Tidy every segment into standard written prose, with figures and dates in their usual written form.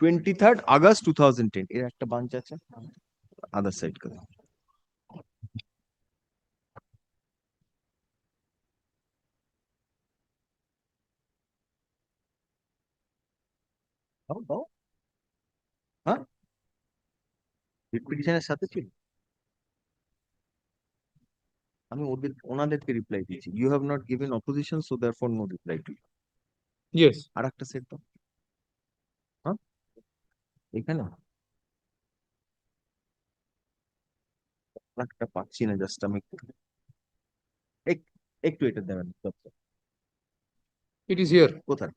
23rd August 2010 এর একটা bunch আছে আদার সাইড করে দাও হ্যাঁ রিপিটিশনের সাথে ছিল আমি ওনাদেরকে রিপ্লাই দিয়েছি you have not given opposition so therefore no reply to Yes. আর একটা সেট দাও হ্যাঁ এখানে একটা পাচ্ছি না জাস্ট আমি একটু এটা দেবেন It is here. কোথায়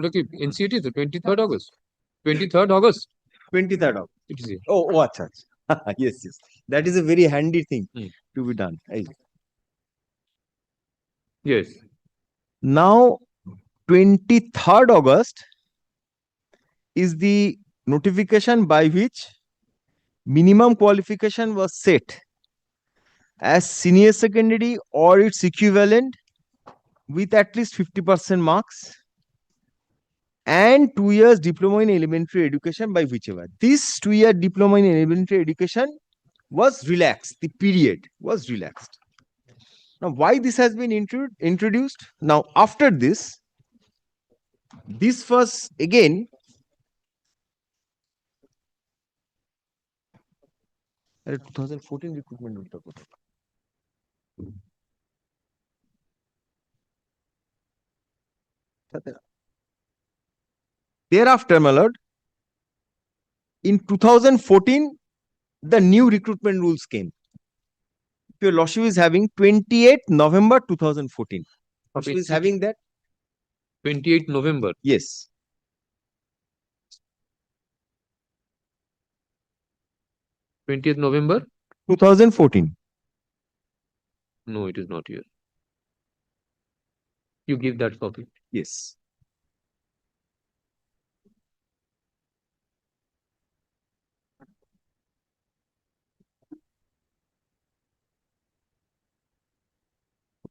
Look, NCT is the 23rd August. 23rd August. 23rd August It is here. oh আচ্ছা আচ্ছা yes that is a very handy thing to be done Yes. now 23rd August is the notification by which minimum qualification was set as senior secondary or its equivalent with at least 50% marks and 2 years diploma in elementary education by whichever. This 2-year diploma in elementary education was relaxed. The period was relaxed. Now, why this has been introduced? Now, after this was again a 2014 recruitment. Thereafter, my lord, in 2014, the new recruitment rules came. Your lordship is having 28th November 2014. Lordship is having that? 28th November. Yes. Twentieth November? 2014. No, it is not here. You give that copy. Yes.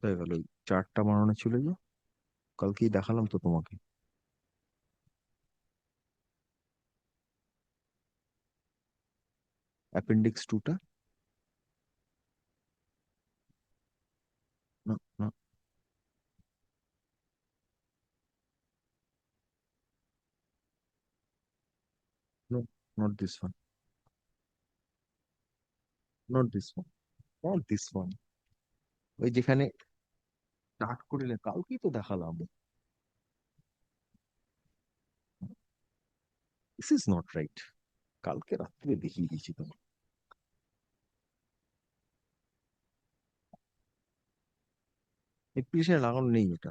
কোথায় গেল চারটা বানানো ছিল যে কালকেই দেখালাম তো তোমাকে অ্যাপেন্ডিক্স 2টা না না no not this one not this one not this one ওই যেখানে স্টার্ট করিলে কালকেই তো দেখালাম দিস ইজ নট রাইট কালকে রাত্রে দেখিয়ে দিয়েছি তোমার অ্যাপ্লিকেশনে লাগানো নেই ওটা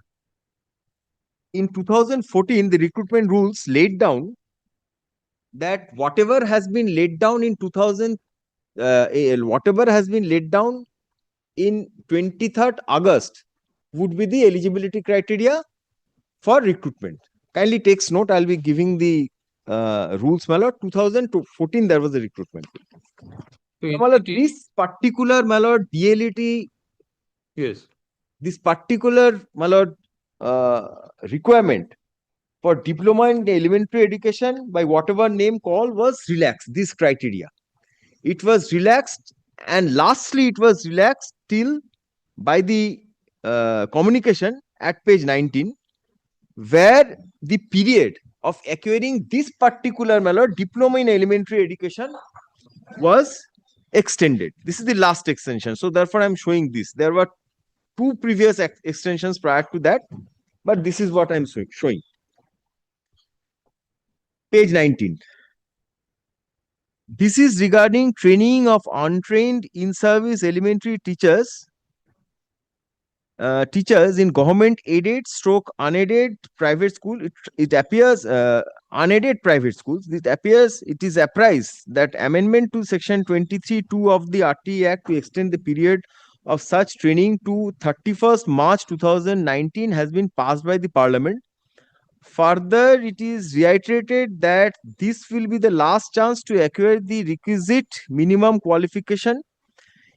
in 2014 the recruitment rules laid down that whatever has been laid down in 2000 whatever has been laid down in 23rd August would be the eligibility criteria for recruitment. Kindly takes note, I'll be giving the rules, my lord. 2014 there was a recruitment. So My lord, this particular, my lord, D.El.Ed, yes. this particular, my lord, requirement for diploma in elementary education by whatever name called was relaxed. This criteria, it was relaxed, and lastly it was relaxed till by the communication at page 19, where the period of acquiring this particular diploma in elementary education was extended. This is the last extension, so therefore I'm showing this. There were 2 previous extensions prior to that, but this is what I'm showing. Page 19. This is regarding training of untrained in-service elementary teachers in government aided stroke unaided private school. It appears unaided private schools. It is apprised that amendment to section 23(2) of the RT Act to extend the period of such training to 31st March 2019 has been passed by the Parliament. Further, it is reiterated that this will be the last chance to acquire the requisite minimum qualification.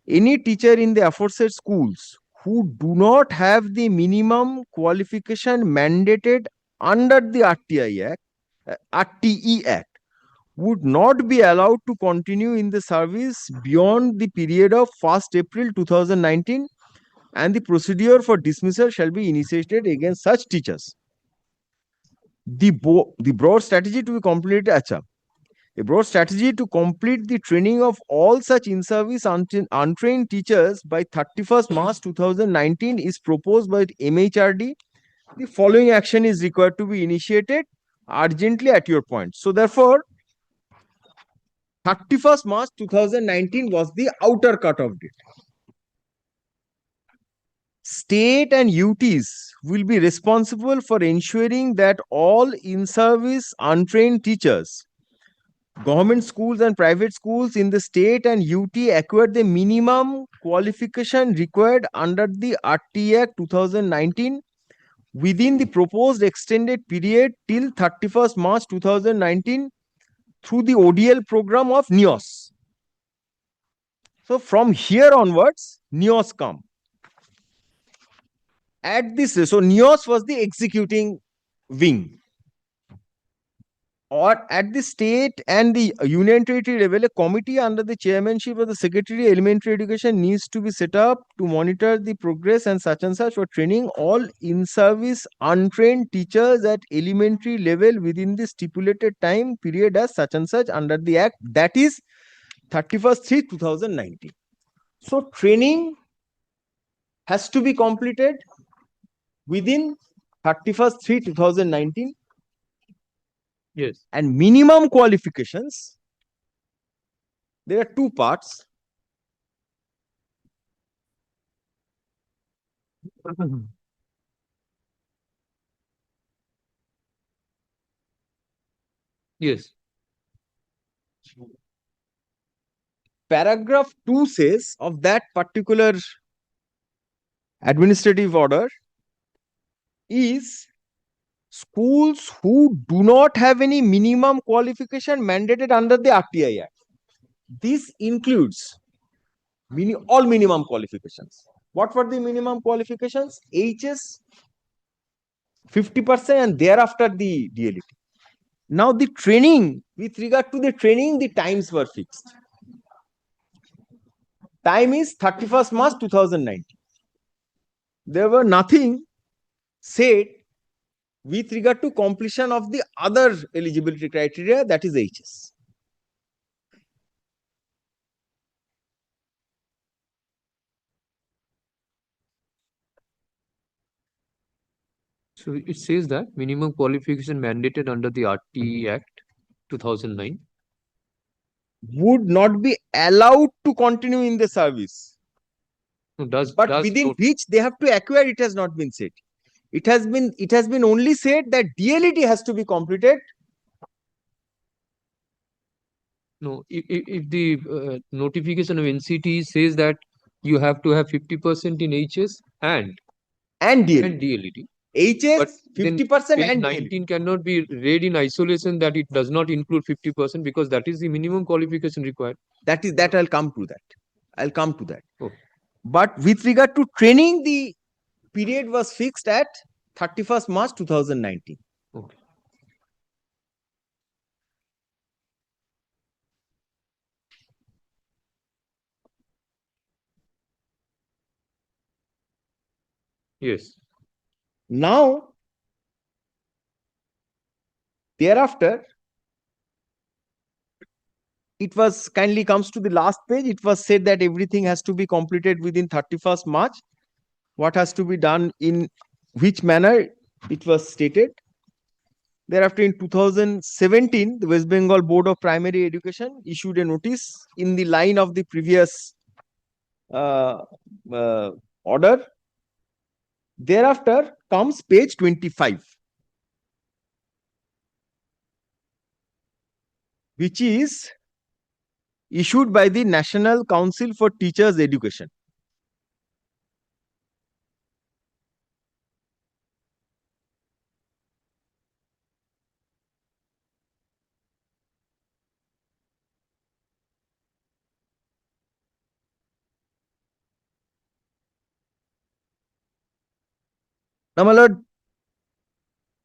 Any teacher in the aforesaid schools who do not have the minimum qualification mandated under the RTI Act RTE Act, would not be allowed to continue in the service beyond the period of 1st April 2019, and the procedure for dismissal shall be initiated against such teachers. The broad strategy to be completed. Acha. A broad strategy to complete the training of all such in-service untrained teachers by 31st March 2019 is proposed by the MHRD. The following action is required to be initiated urgently at your point. So therefore, 31st March 2019 was the outer cutoff date. State and UTs will be responsible for ensuring that all in-service untrained teachers, government schools and private schools in the state and UT acquire the minimum qualification required under the RT Act 2019 within the proposed extended period till 31st March 2019 through the ODL program of Nios. So from here onwards, Nios come. At this, so Nios was the executing wing. Or at the state and the union territory level, a committee under the chairmanship of the Secretary Elementary Education needs to be set up to monitor the progress and such for training all in-service untrained teachers at elementary level within the stipulated time period as such under the Act, that is 31st 3 2019. So training has to be completed within 31st 3 2019. Yes. And minimum qualifications, there are two parts. Yes. Paragraph 2 says of that particular administrative order is schools who do not have any minimum qualification mandated under the RTI Act. This includes all minimum qualifications. What were the minimum qualifications? HS 50% and thereafter the D.El.Ed. Now the training, with regard to the training, the times were fixed. Time is 31st March 2019. There were nothing said with regard to completion of the other eligibility criteria, that is HS. So it says that minimum qualification mandated under the RT Act 2009 would not be allowed to continue in the service, does but within not, which they have to acquire, it has not been said. It has been only said that D.El.Ed. has to be completed. no, if the notification of NCT says that you have to have 50% in HS and D.El.Ed. D.El.Ed. But HS then 50% page and 19 cannot be read in isolation that it does not include 50% because that is the minimum qualification required. that I'll come to that. I'll come to that. Okay. But with regard to training, the period was fixed at 31st March 2019. Okay. Yes. Now, thereafter, it was kindly comes to the last page. It was said that everything has to be completed within 31st March. What has to be done in which manner, it was stated. Thereafter, in 2017, the West Bengal Board of Primary Education issued a notice in the line of the previous uh, uh, order. Thereafter comes page 25, which is issued by the National Council for Teachers Education. Now, my lord,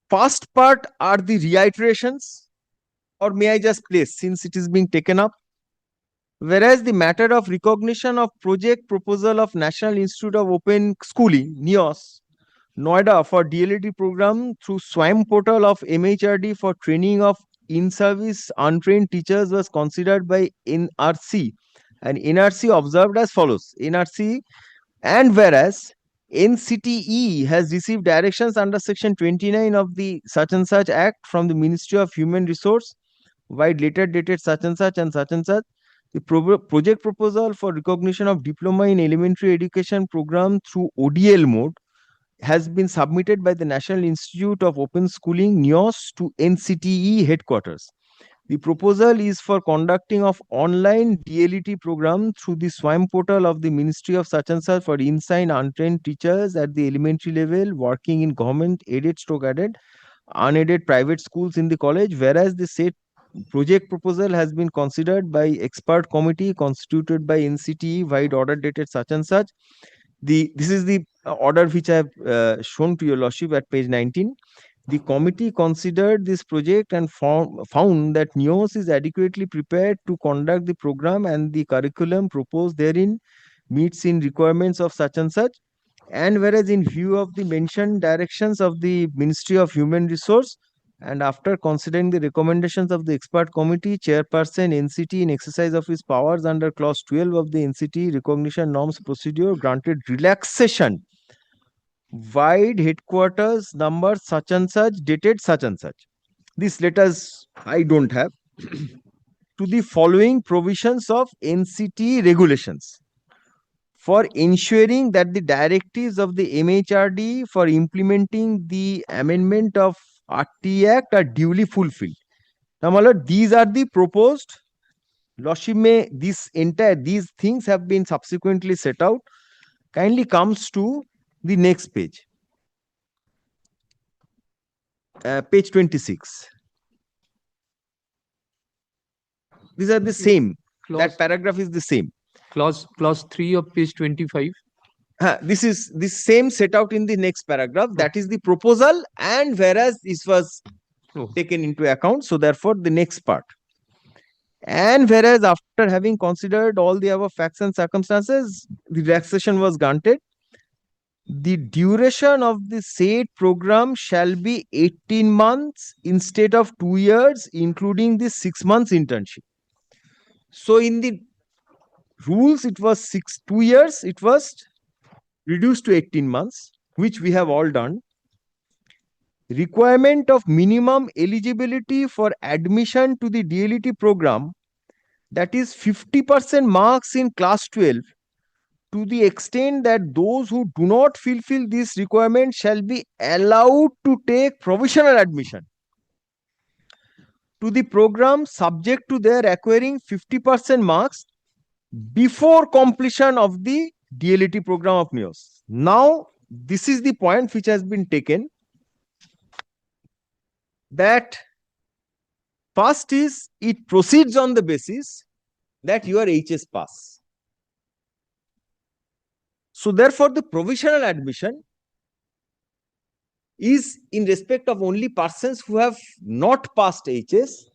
First part are the reiterations, or may I just place since it is being taken up? Whereas the matter of recognition of project proposal of National Institute of Open Schooling, NIOS, Noida for DLED program through SWAM portal of MHRD for training of in-service untrained teachers was considered by NRC, and NRC observed as follows. NRC, and whereas NCTE has received directions under section 29 of the such and such act from the Ministry of Human Resource, wide letter dated such and such and such and such, the project proposal for recognition of diploma in elementary education program through ODL mode has been submitted by the National Institute of Open Schooling NIOS to NCTE headquarters. The proposal is for conducting of online DLET program through the SWAM portal of the Ministry of such and such for inside untrained teachers at the elementary level working in government aided stroke aided unaided private schools in the college, whereas the said project proposal has been considered by expert committee constituted by NCTE wide order dated such and such. This is the order which I have shown to your lordship at page 19. The committee considered this project and found that NIOS is adequately prepared to conduct the program and the curriculum proposed therein meets in requirements of such and such. And whereas in view of the mentioned directions of the Ministry of Human Resource and after considering the recommendations of the expert committee, chairperson NCT in exercise of his powers under clause 12 of the NCT recognition norms procedure granted relaxation wide headquarters number such and such dated such and such. These letters I don't have to the following provisions of NCT regulations for ensuring that the directives of the MHRD for implementing the amendment of RT Act are duly fulfilled. Now, my lord, these are the proposed. Lordship may these things have been subsequently set out. Kindly comes to the next page. Page 26. These are the same. That paragraph is the same. Clause 3 of page 25. This is the same set out in the next paragraph. That is the proposal, and whereas this was taken into account, so therefore the next part. And whereas after having considered all the above facts and circumstances, the relaxation was granted. The duration of the said program shall be 18 months instead of 2 years, including the 6 months internship. So in the rules, it was 2 years, it was reduced to 18 months, which we have all done. Requirement of minimum eligibility for admission to the DLET program, that is 50% marks in class 12, to the extent that those who do not fulfill this requirement shall be allowed to take provisional admission to the program subject to their acquiring 50% marks before completion of the DLET program of NIOS. Now, this is the point which has been taken, that first is it proceeds on the basis that you are HS pass. So therefore, the provisional admission is in respect of only persons who have not passed HS,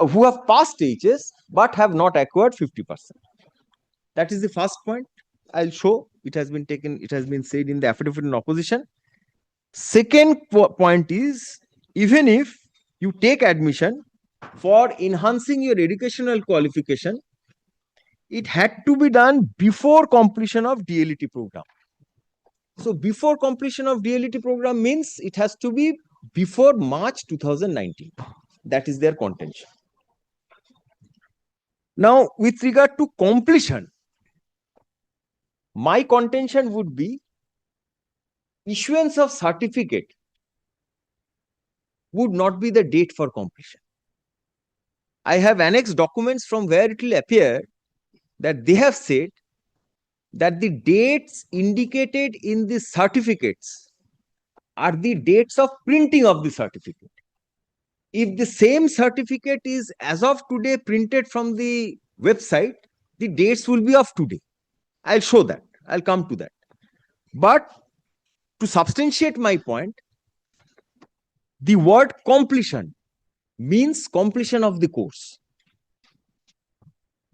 who have passed HS but have not acquired 50%. That is the first point. I'll show it has been taken, it has been said in the affidavit in opposition. Second point is, even if you take admission for enhancing your educational qualification, it had to be done before completion of DLET program. So before completion of DLET program means it has to be before March 2019. That is their contention. Now, with regard to completion, my contention would be issuance of certificate would not be the date for completion. I have annexed documents from where it will appear that they have said that the dates indicated in the certificates are the dates of printing of the certificate. If the same certificate is as of today printed from the website, the dates will be of today. I'll show that. I'll come to that. But to substantiate my point, The word completion means completion of the course,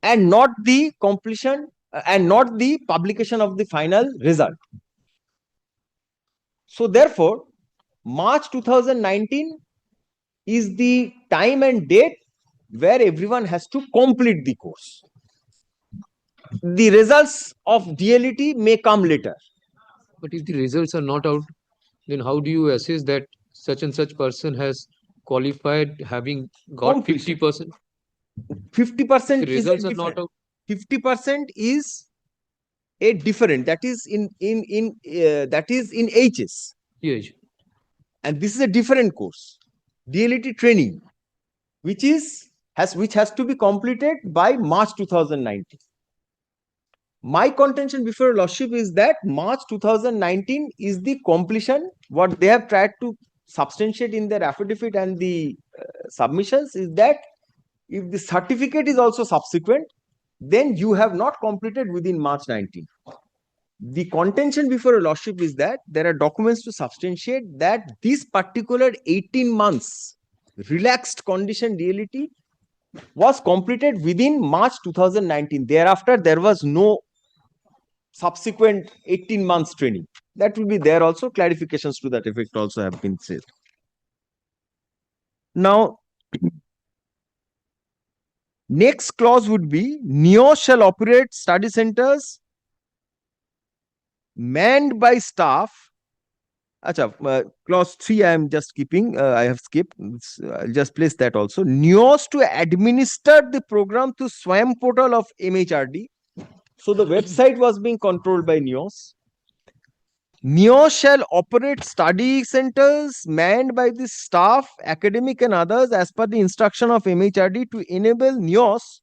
and not the completion and not the publication of the final result. So therefore, March 2019 is the time and date where everyone has to complete the course. The results of DLET may come later. But if the results are not out, then how do you assess that such and such person has qualified having got Completion. 50%? 50% The is a results are not different. out. 50% is a different. That is that is in HS, Yes. and this is a different course, DLET training, which has to be completed by March 2019. My contention before your lordship is that March 2019 is the completion. What they have tried to substantiate in their affidavit and the submissions is that if the certificate is also subsequent, then you have not completed within March 19. The contention before your lordship is that there are documents to substantiate that this particular 18 months relaxed condition DLET was completed within March 2019. Thereafter, there was no subsequent 18 months training. That will be there also. Clarifications to that effect also have been said. Now, next clause would be Nios shall operate study centers manned by staff. Acha, clause 3 I am just keeping, I have skipped. I'll just place that also. Nios to administer the program to Swam portal of MHRD. So the website was being controlled by Nios. Nios shall operate study centers manned by the staff, academic and others as per the instruction of MHRD to enable Nios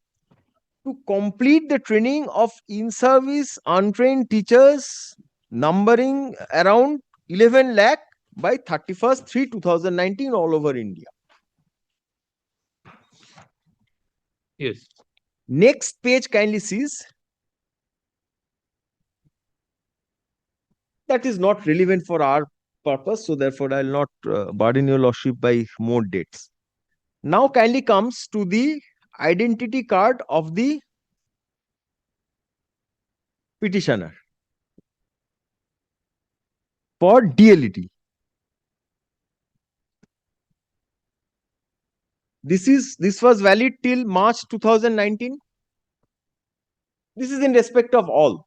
to complete the training of in-service untrained teachers numbering around 11 lakh by 31st 3 2019 all over India. Yes. Next page kindly sees. That is not relevant for our purpose, so therefore I will not burden your lordship by more dates. Now kindly comes to the identity card of the petitioner for DLET. This was valid till March 2019. This is in respect of all,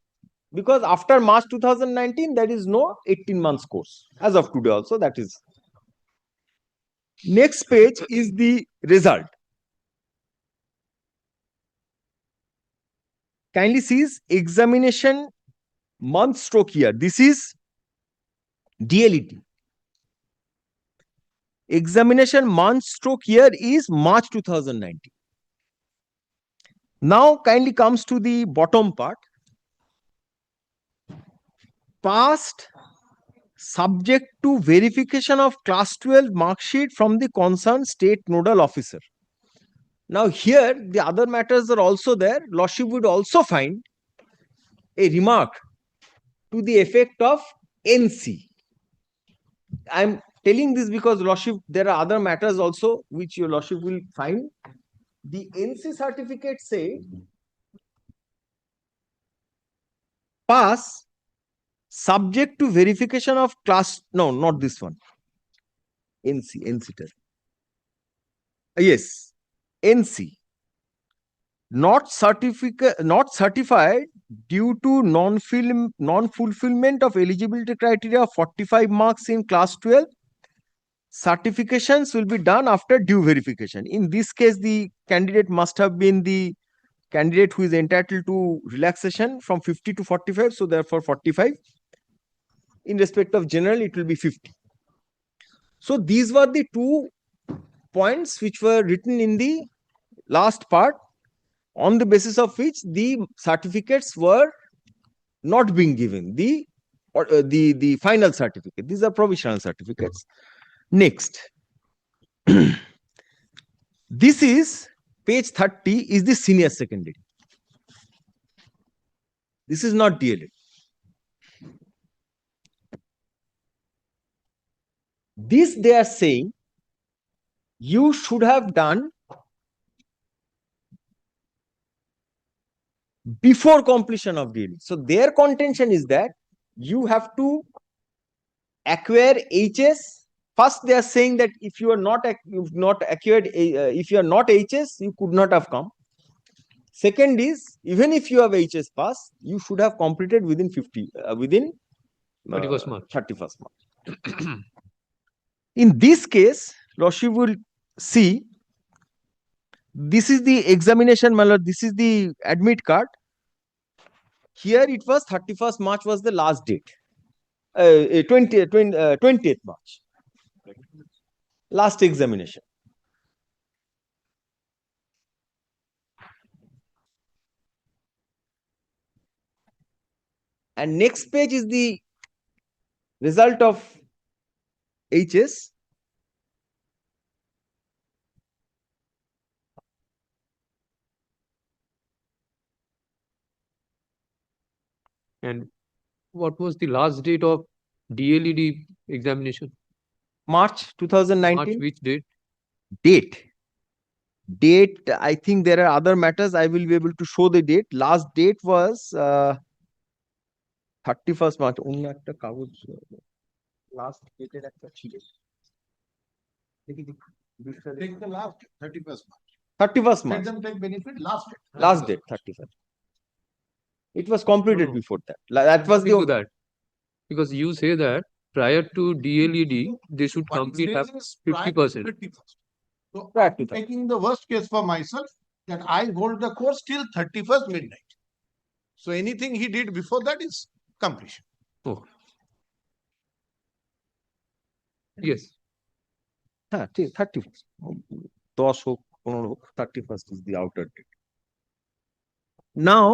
because after March 2019 there is no 18 months course as of today also. That is. Next page is the result. Kindly sees examination month stroke year. This is DLET. Examination month stroke year is March 2019. Now kindly comes to the bottom part. Passed subject to verification of class 12 mark sheet from the concerned state nodal officer. Now here the other matters are also there. Lordship would also find a remark to the effect of NC. I am telling this because Lordship, there are other matters also which your Lordship will find. The NC certificate say pass subject to verification of class. No, not this one. NC. Yes, NC. Not certified due to non-fulfillment of eligibility criteria of 45 marks in class 12. Certifications will be done after due verification. In this case, the candidate must have been the candidate who is entitled to relaxation from 50 to 45. So therefore 45. In respect of general, it will be 50. So these were the two points which were written in the last part, on the basis of which the certificates were not being given. The final certificate. These are provisional certificates. Next. This is page 30 is the senior secondary. This is not D.El.Ed. This they are saying you should have done before completion of DLE. So their contention is that you have to acquire HS. First, they are saying that if you are not you've not acquired if you are not HS, you could not have come. Second is, even if you have HS pass, you should have completed within 31st March. 31st March. In this case, Roshi will see this is the examination malware, this is the admit card. Here it was 31st March was the last date. 20th March. Last examination. And next page is the result of HS. And what was the last date of DLED examination? March 2019. March, which date? Date, I think there are other matters. I will be able to show the date. Last date was 31st March. অন্য একটা কাগজ last date এর একটা ছিল। Take the last 31st March. 31st Let March. them take benefit last date. Last date 31st. It was completed No. before that. That was Coming to the that. Because you say that prior to DLED, they should What it complete says have is prior to 50%. 31st. So Prior I'm to that. taking the worst case for myself that I hold the course till 31st midnight. So anything he did before that is completion. Oh. Yes. হ্যাঁ ঠিক 31st 10 হোক 15 হোক 31st is the outer date. Now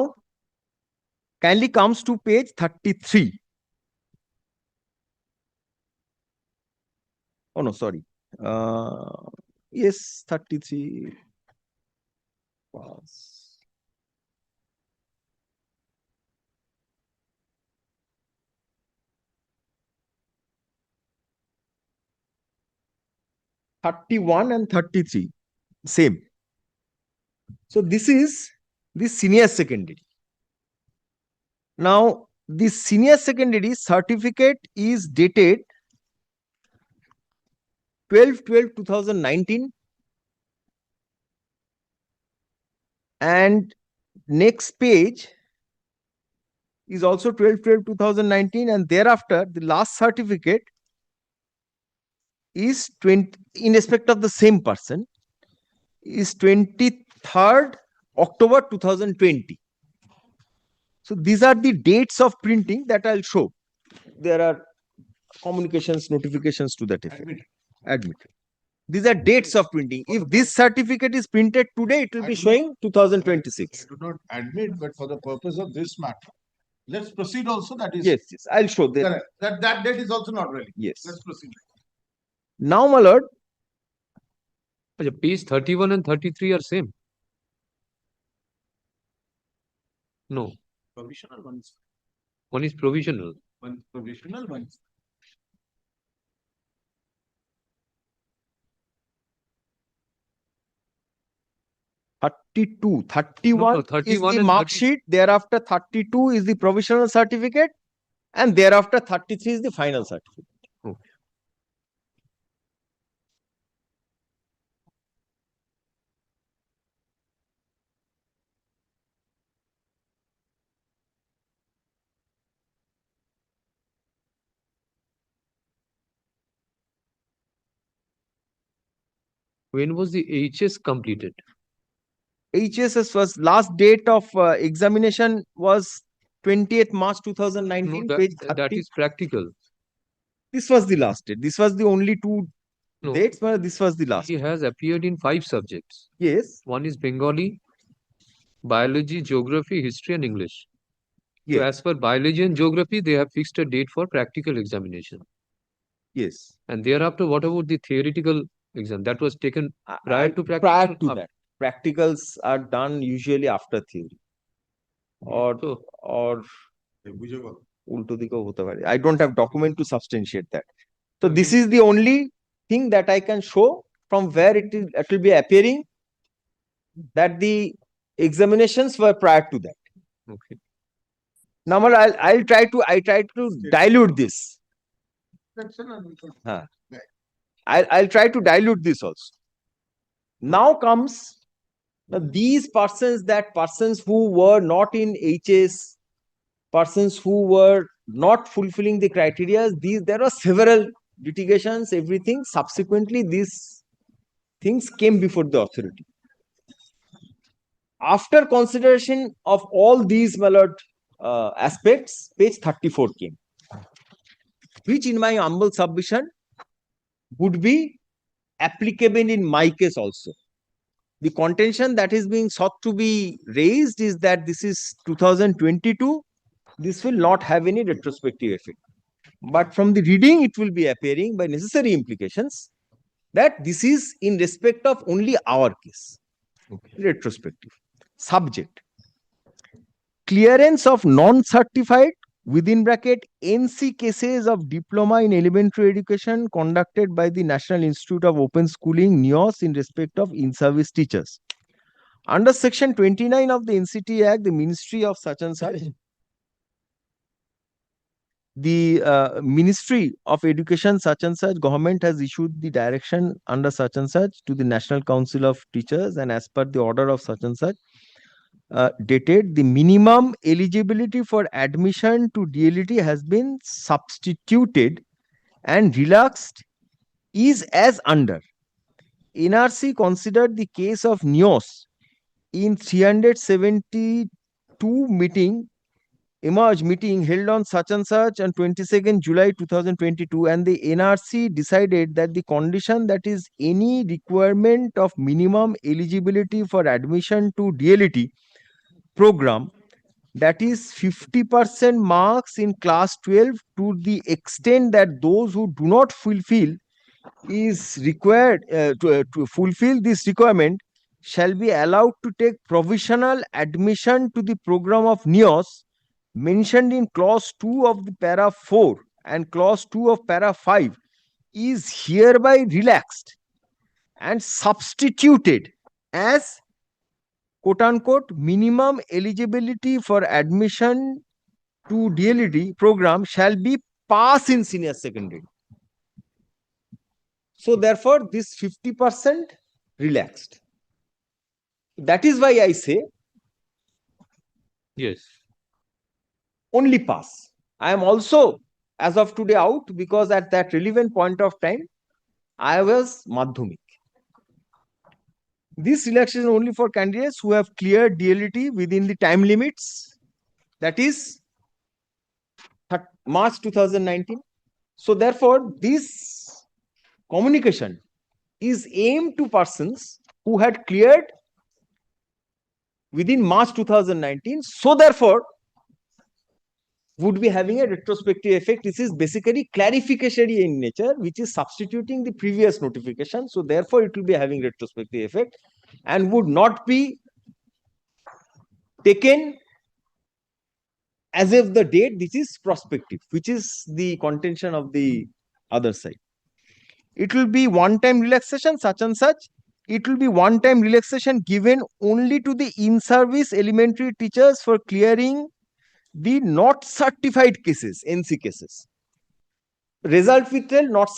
kindly comes to page 33. Oh no, sorry. Yes, 33 was 31 and 33 same. So this is the senior secondary. Now this senior secondary certificate is dated 12/12/2019 and next page is also 12/12/2019 and thereafter the last certificate is 20 in respect of the same person is 23rd October 2020. So these are the dates of printing that I'll show. There are communications notifications to that effect. Admitted. These are dates of printing. If this certificate is printed today, it will be showing 2026. I do not admit, but for the purpose of this matter, let's proceed also. That is Yes, I'll show that. correct. That date is also not really. Yes. Let's proceed. Now, my lord, Page 31 and 33 are same. No, Provisional one is provisional. one is provisional, one is 32, 31 is 31 the and mark 30 sheet. Thereafter, 32 is the provisional certificate, and thereafter, 33 is the final certificate. Okay. When was the HS completed? HSS was last date of examination was 20th March 2019. No, Page that 30. is practical. This was the last date. This was the only two No, dates, but this was the last. he has appeared in 5 subjects. Yes. One is Bengali, biology, geography, history, and English. So Yes. as per biology and geography, they have fixed a date for practical examination. Yes. And thereafter, what about the theoretical exam that was taken prior to practical? Prior to that, practicals are done usually after theory. Or উল্টো দিকেও হতে পারে. I don't have document to substantiate that. So this is the only thing that I can show from where it will be appearing that the examinations were prior to that. Okay. Now, I'll try to dilute this. Huh. I'll try to dilute this also. Now comes these persons who were not in HS, persons who were not fulfilling the criteria. There are several litigations, everything. Subsequently, these things came before the authority. After consideration of all these aspects, page 34 came, which in my humble submission would be applicable in my case also. The contention that is being sought to be raised is that this is 2022, this will not have any retrospective effect. But from the reading, it will be appearing by necessary implications that this is in respect of only our case. Okay. Retrospective. Subject. Clearance of non-certified within bracket NC cases of diploma in elementary education conducted by the National Institute of Open Schooling Nios in respect of in-service teachers. Under section 29 of the NCT Act, the Ministry of such and such, the Ministry of Education such and such, government has issued the direction under such and such to the National Council of Teachers, and as per the order of such and such, dated, the minimum eligibility for admission to D.El.Ed has been substituted and relaxed is as under. NRC considered the case of Nios in 372 meeting held on such and such on 22nd July 2022, and the NRC decided that the condition, that is any requirement of minimum eligibility for admission to D.El.Ed program, that is 50% marks in class 12, to the extent that those who do not fulfill is required to fulfill this requirement shall be allowed to take provisional admission to the program of Nios mentioned in clause 2 of the para 4 and clause 2 of para 5 is hereby relaxed and substituted as quote unquote minimum eligibility for admission to D.El.Ed program shall be pass in senior secondary. So therefore this 50% relaxed. That is why I say Yes. only pass. I am also as of today out, because at that relevant point of time I was Madhyamik. This relaxation only for candidates who have cleared D.El.Ed within the time limits, that is March 2019. So therefore this communication is aimed to persons who had cleared within March 2019. So therefore would be having a retrospective effect. This is basically clarification in nature, which is substituting the previous notification. So therefore it will be having retrospective effect and would not be taken as if the date, this is prospective, which is the contention of the other side. It will be one-time relaxation such and such. It will be one-time relaxation given only to the in-service elementary teachers for clearing the not certified cases, NC cases. Result withheld, not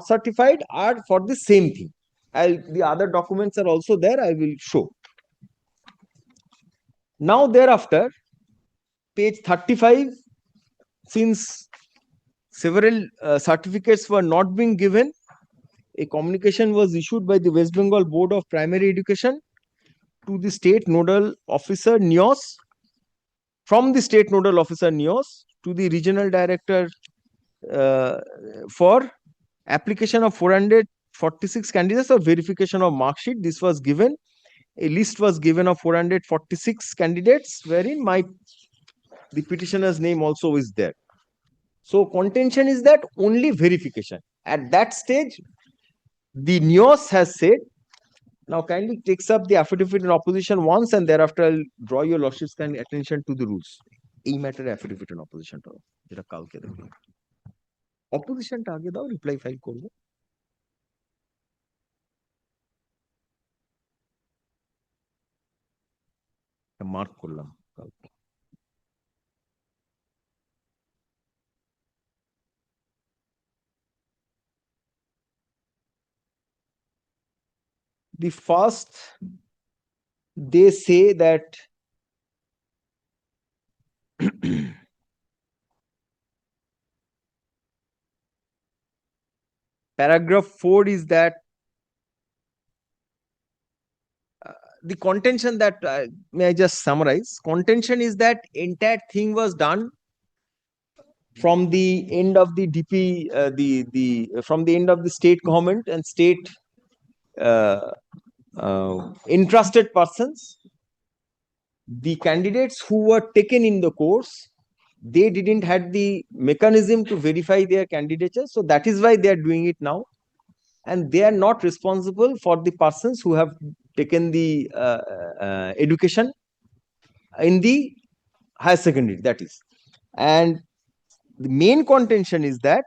certified are for the same thing. The other documents are also there, I will show. Now thereafter, page 35, since several certificates were not being given, a communication was issued by the West Bengal Board of Primary Education to the state nodal officer Nios, from the state nodal officer Nios to the regional director for application of 446 candidates or verification of mark sheet. This was given. A list was given of 446 candidates, wherein the petitioner's name also is there. So contention is that only verification. At that stage, the Nios has said, now kindly takes up the affidavit in opposition once, and thereafter I'll draw your lordship's kind attention to the rules. এই ম্যাটারে affidavit in opposition টা যেটা কালকে দেখবে অপোজিশনটা আগে দাও, reply file করব। mark করলাম। The first, they say that paragraph 4 is that the contention that may I just summarize? Contention is that entire thing was done from the end of the DP, the from the end of the state government and state uh, entrusted persons. The candidates who were taken in the course, they didn't had the mechanism to verify their candidature, so that is why they are doing it now, and they are not responsible for the persons who have taken the education in the higher secondary, that is. And the main contention is that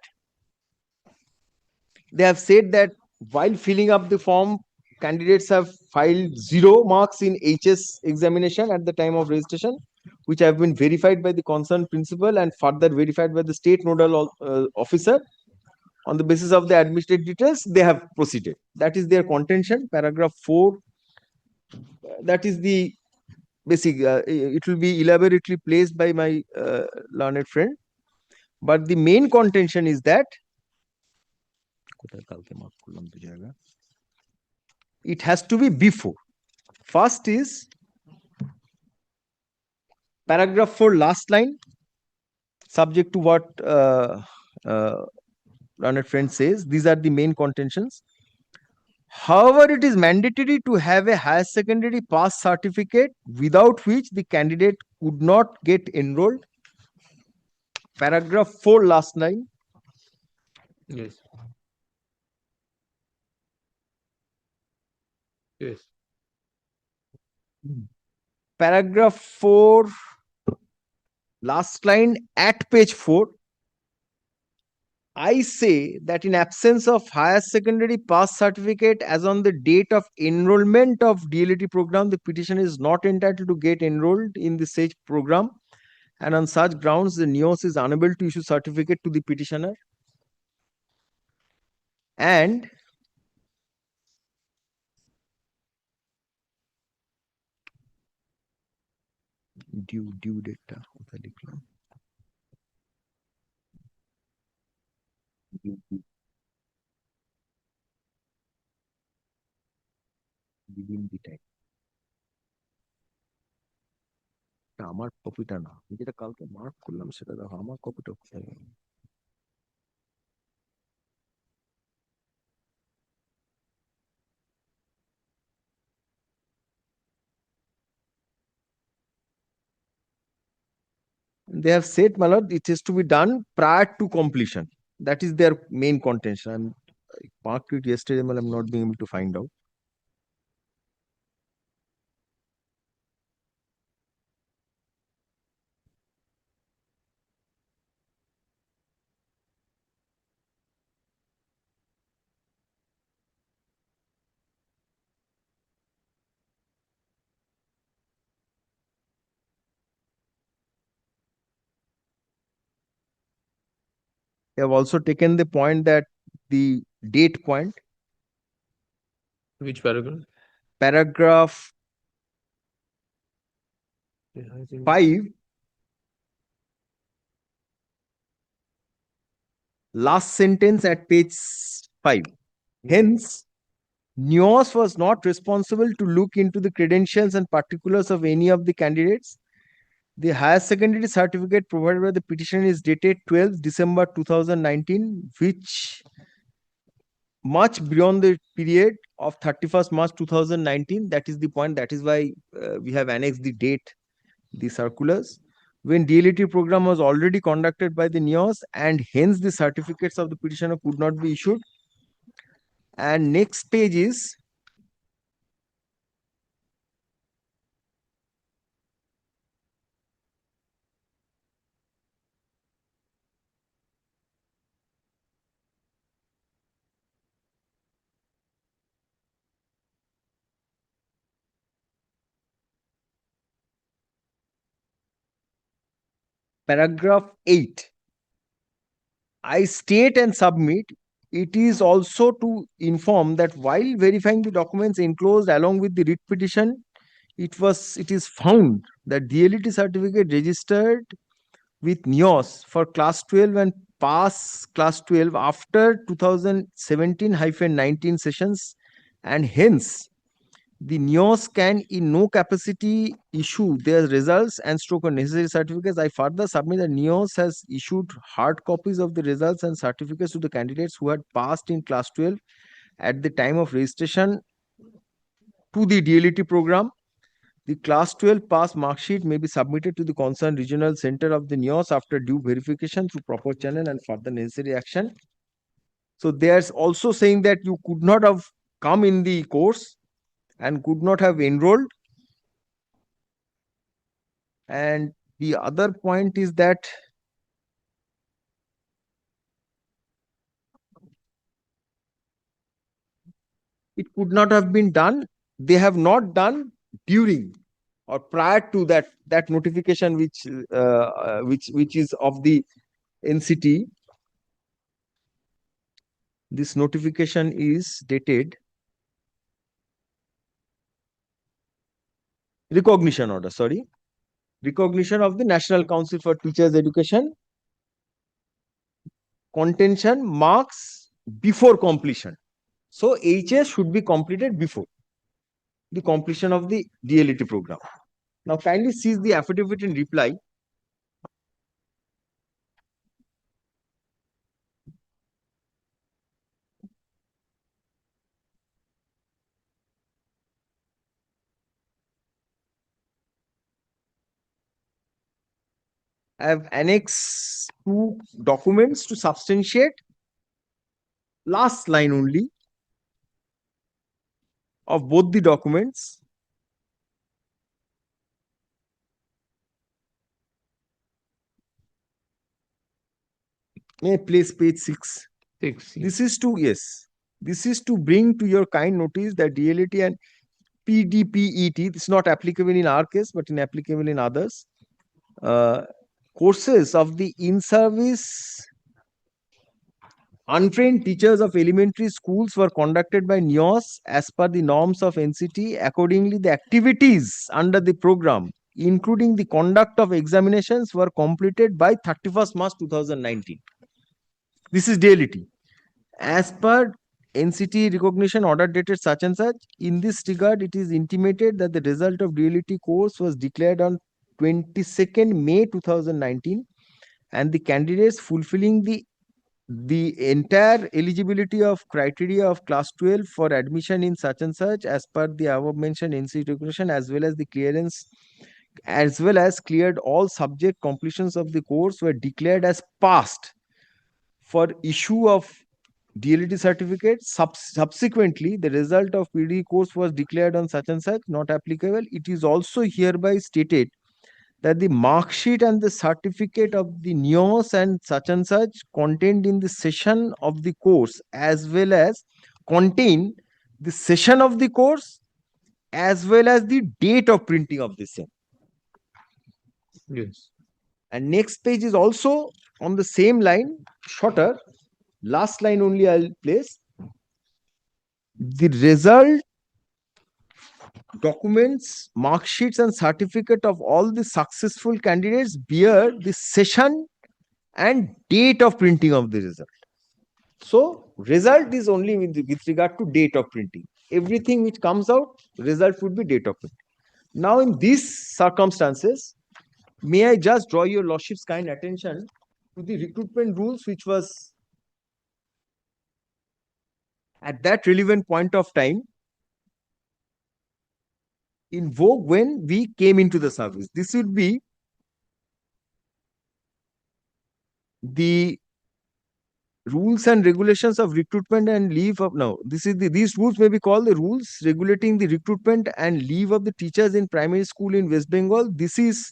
they have said that while filling up the form, candidates have filed 0 marks in HS examination at the time of registration, which have been verified by the concerned principal and further verified by the state nodal officer. On the basis of the administrative details, they have proceeded. That is their contention. Paragraph 4, that is the basic, it will be elaborately placed by my learned friend. But the main contention is that it has to be before. First is paragraph 4 last line, subject to what learned friend says. These are the main contentions. However, it is mandatory to have a higher secondary pass certificate, without which the candidate could not get enrolled. Paragraph 4 last line. Yes. Yes. Paragraph 4 last line at page 4. I say that in absence of higher secondary pass certificate as on the date of enrollment of D.El.Ed program, the petitioner is not entitled to get enrolled in the said program, and on such grounds the Nios is unable to issue certificate to the petitioner. And due date টা কোথায় লিখলাম? Within the time. আমার কপিটা না, আমি যেটা কালকে mark করলাম সেটা দেখো, আমার কপিটা কোথায় গেল? They have said, my lord, it is to be done prior to completion. That is their main contention. I marked it yesterday, but I'm not being able to find out. They have also taken the point that the date point, Which paragraph? paragraph Yeah, I think 5, last sentence at page 5. Hence, Nios was not responsible to look into the credentials and particulars of any of the candidates. The higher secondary certificate provided by the petition is dated 12th December 2019, which much beyond the period of 31st March 2019. That is the point. That is why we have annexed the date, the circulars, when D.El.Ed program was already conducted by the Nios, and hence the certificates of the petitioner could not be issued. And next page is paragraph 8, I state and submit. It is also to inform that while verifying the documents enclosed along with the writ petition, it is found that DLET certificate registered with Nios for class 12 and pass class 12 after 2017-19 sessions, and hence the Nios can in no capacity issue their results and stroke or necessary certificates. I further submit that Nios has issued hard copies of the results and certificates to the candidates who had passed in class 12 at the time of registration to the DLET program. The class 12 pass mark sheet may be submitted to the concerned regional center of the Nios after due verification through proper channel and further necessary action. So there's also saying that you could not have come in the course and could not have enrolled. And the other point is that it could not have been done. They have not done during or prior to that notification which is of the NCT. This notification is dated recognition order, sorry, recognition of the National Council for Teachers Education, contention marks before completion. So HS should be completed before the completion of the DLET program. Now kindly seize the affidavit in reply. I have annexed two documents to substantiate. Last line only of both the documents. May I place page 6? 6. This is to, yes, this is to bring to your kind notice that DLET and PDPET, this is not applicable in our case, but in applicable in others. Courses of the in-service untrained teachers of elementary schools were conducted by Nios as per the norms of NCT. Accordingly, the activities under the program, including the conduct of examinations, were completed by 31st March 2019. This is DLET. As per NCT recognition order dated such and such, in this regard, it is intimated that the result of DLET course was declared on 22nd May 2019, and the candidates fulfilling the entire eligibility of criteria of class 12 for admission in such and such as per the above mentioned NCT recognition, as well as the clearance, as well as cleared all subject completions of the course, were declared as passed for issue of DLET certificate. Subsequently, the result of PD course was declared on such and such, not applicable. It is also hereby stated that the mark sheet and the certificate of the Nios and such contained in the session of the course, as well as contain the session of the course, as well as the date of printing of the same. Yes. And next page is also on the same line, shorter. Last line only I'll place. The result documents, mark sheets, and certificate of all the successful candidates bear the session and date of printing of the result. So, result is only with regard to date of printing. Everything which comes out, result would be date of printing. Now, in these circumstances, may I just draw your lordship's kind attention to the recruitment rules which was at that relevant point of time in vogue when we came into the service. This would be the rules and regulations of recruitment and leave of now. These rules may be called the rules regulating the recruitment and leave of the teachers in primary school in West Bengal. This is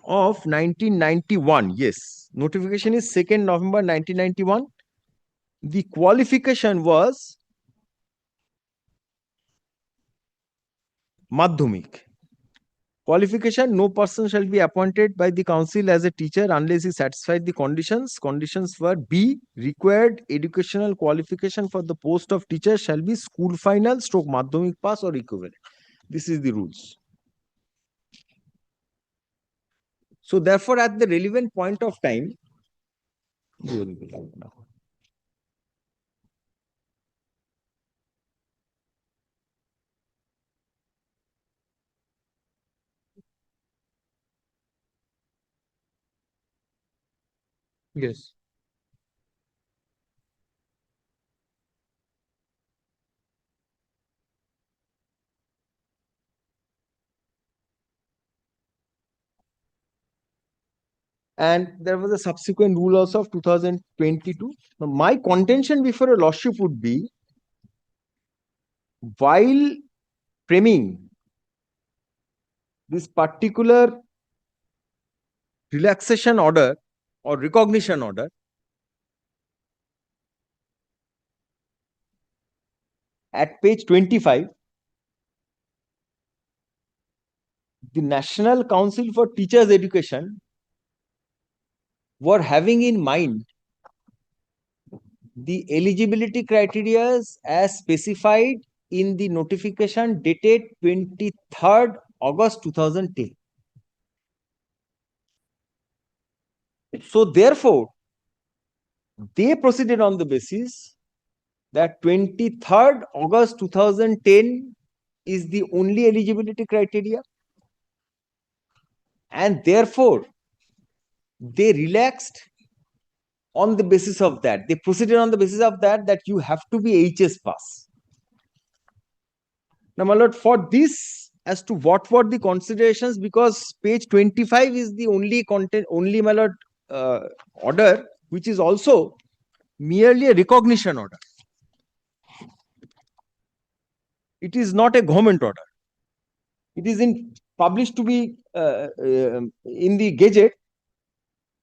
of 1991. Yes, notification is 2nd November 1991. The qualification was Madhyamik. Qualification, no person shall be appointed by the council as a teacher unless he satisfied the conditions. Conditions were B, required educational qualification for the post of teacher shall be school final, stroke madhyamik pass or equivalent. This is the rules. So therefore, at the relevant point of time, Yes. and there was a subsequent rule also of 2022. Now, my contention before a lordship would be, while framing this particular relaxation order or recognition order, at page 25, the National Council for Teachers Education were having in mind the eligibility criteria as specified in the notification dated 23rd August 2010. So therefore, they proceeded on the basis that 23rd August 2010 is the only eligibility criteria, and therefore they relaxed on the basis of that. They proceeded on the basis of that you have to be HS pass. Now, my lord, for this, as to what were the considerations, because page 25 is the only content, only, my lord, order, which is also merely a recognition order. It is not a government order. It is published to be in the Gazette,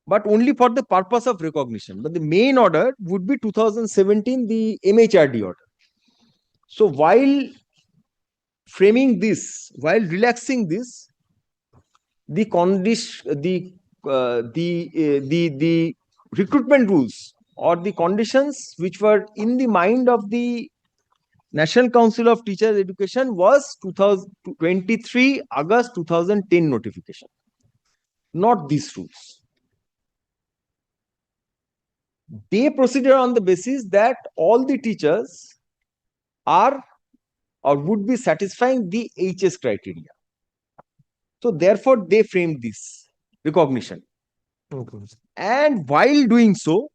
but only for the purpose of recognition. But the main order would be 2017, the MHRD order. So while framing this, while relaxing this, the condition, the recruitment rules or the conditions which were in the mind of the National Council of Teachers Education was 2023 August 2010 notification, not these rules. They proceeded on the basis that all the teachers are or would be satisfying the HS criteria. So therefore, they framed this recognition. Okay. And while doing so,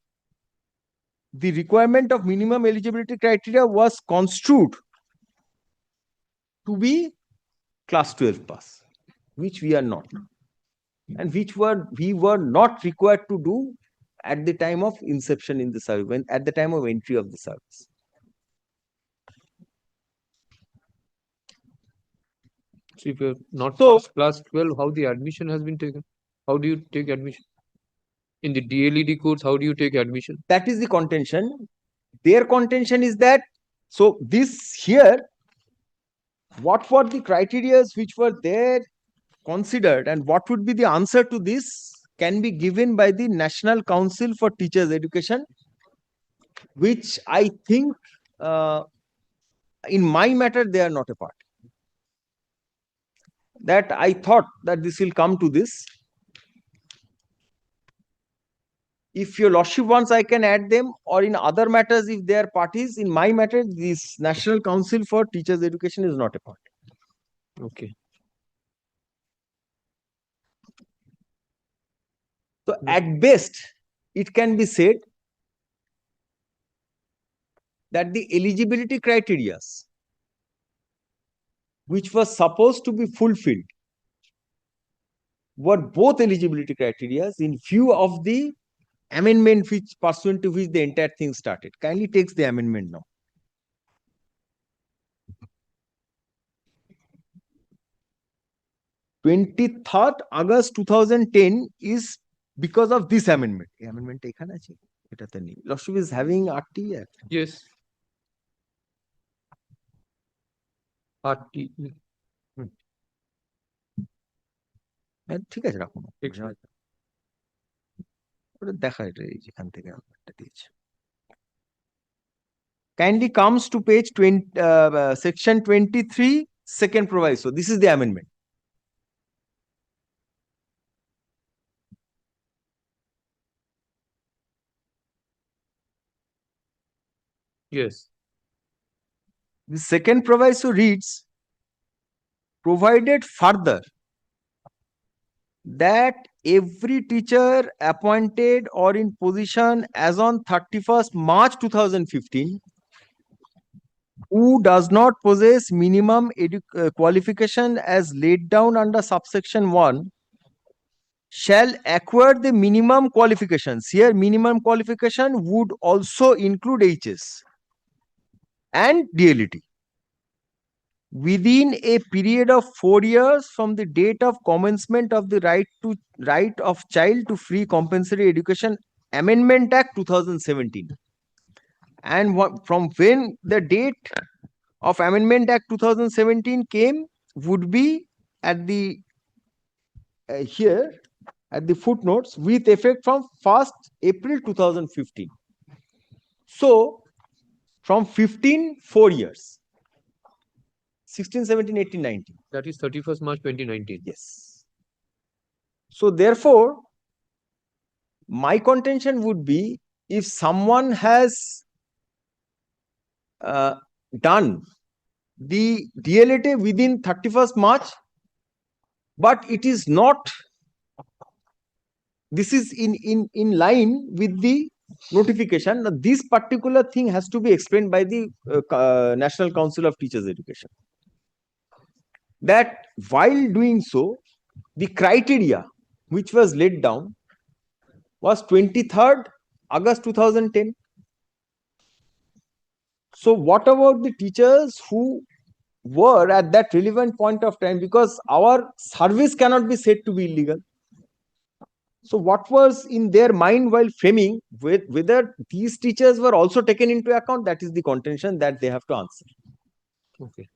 the requirement of minimum eligibility criteria was construed to be class 12 pass, which we are not, and which we were not required to do at the time of inception in the service, when at the time of entry of the service. So if you're not So, past class 12, how the admission has been taken? How do you take admission? In the D.El.Ed course, how do you take admission? that is the contention. Their contention is that, so this here, what were the criteria which were there considered, and what would be the answer to this can be given by the National Council for Teachers Education, which I think in my matter they are not a part. That I thought that this will come to this. If your lordship wants, I can add them, or in other matters, if they are parties. In my matter, this National Council for Teachers Education is not a part. Okay. So at best, it can be said that the eligibility criteria which was supposed to be fulfilled were both eligibility criteria in view of the amendment which pursuant to which the entire thing started. Kindly takes the amendment now. August 23rd, 2010 is because of this amendment. Amendment ekhane ache, etate nei. Lordship is having RT Act. Yes. RT. ঠিক আছে রাখুন, ঠিক আছে। ওটা দেখা, এটা এই যেখান থেকে একটা দিয়েছে। Kindly comes to page 20, section 23, second proviso. This is the amendment. Yes. The second proviso reads, provided further that every teacher appointed or in position as on 31st March 2015 who does not possess minimum qualification as laid down under subsection 1 shall acquire the minimum qualifications. Here minimum qualification would also include HS and DLET within a period of 4 years from the date of commencement of the right of child to free compulsory education Amendment Act 2017, and from when the date of Amendment Act 2017 came would be at the here at the footnotes with effect from 1st April 2015. So from 15, 4 years, 16, 17, 18, 19. That is 31st March 2019. Yes. So therefore, my contention would be, if someone has done the DLET within 31st March, but it is not, this is in line with the notification. Now, this particular thing has to be explained by the National Council of Teachers Education. That while doing so, the criteria which was laid down was 23rd August 2010. So what about the teachers who were at that relevant point of time, because our service cannot be said to be illegal? So what was in their mind while framing, whether these teachers were also taken into account? That is the contention that they have to answer. Okay.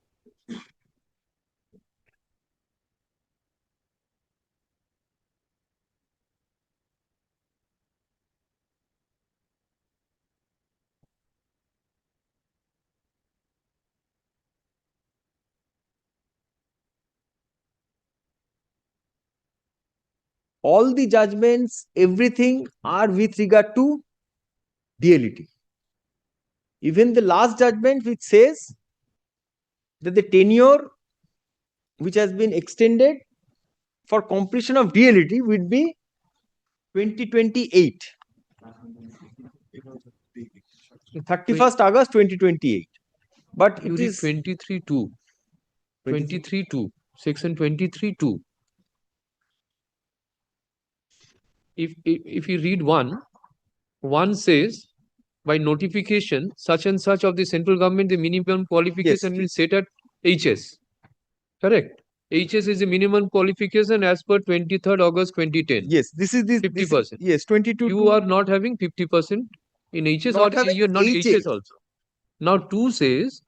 All the judgments, everything are with regard to DLET. Even the last judgment which says that the tenure which has been extended for completion of DLET would be 2028. 31st August 2028. But You it read is 23.2. 23.2. Section 23.2. If you read one says, by notification such and such of the central government, the minimum qualification will set at HS. Correct. HS is the minimum qualification as per 23rd August 2010. Yes, this is the 50%. Yes, 22. You are not having 50% in HS, Not or having you are not HS. HS also. Now 2 says,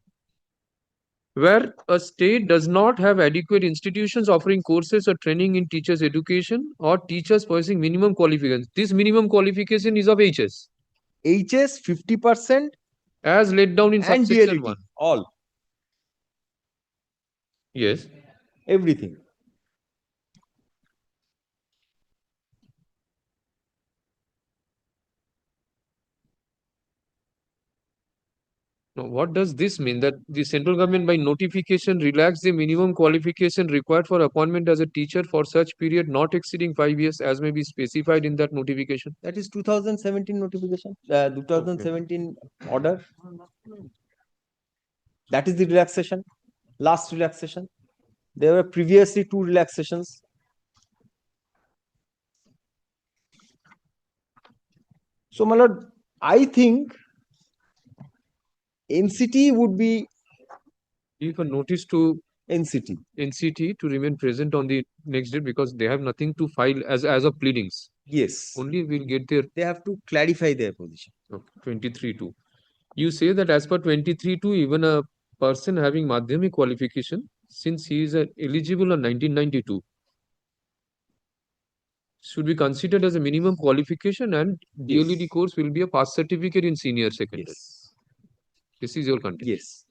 where a state does not have adequate institutions offering courses or training in teachers' education or teachers possessing minimum qualifications. This minimum qualification is of HS. HS 50% As laid down in and subsection DLET, 1. all. Yes. Everything. Now, what does this mean? That the central government by notification relaxed the minimum qualification required for appointment as a teacher for such period not exceeding 5 years as may be specified in that notification? That is 2017 notification, 2017 order. That is the relaxation, last relaxation. There were previously 2 relaxations. So, my lord, I think NCT would be Give a notice to NCT. to remain present on the next date, because they have nothing to file as of pleadings. Yes. Only we'll get their. They have to clarify their position. Okay, 23.2. You say that as per 23.2, even a person having Madhyamik qualification, since he is eligible on 1992, should be considered as a minimum qualification, and D.El.Ed. Yes. course will be a pass certificate in senior secondary. Yes. This is your contention. Yes.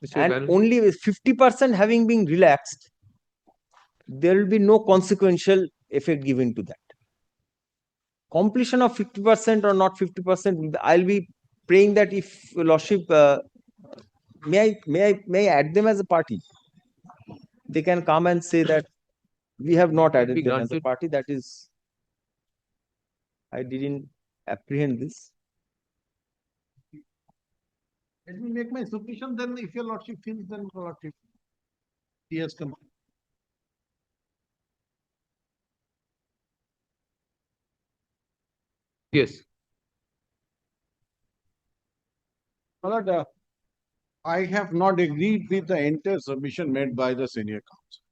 Mr. And Banerjee? only with 50% having been relaxed, there will be no consequential effect given to that. Completion of 50% or not 50%, I'll be praying that if Lordship, may I add them as a party? They can come and say that we have not Can added be them as a granted. party. That is, I didn't apprehend this. Let me make my submission, then if your Lordship feels, then your Lordship, he has come. Yes. Lord, I have not agreed with the entire submission made by the senior counsel.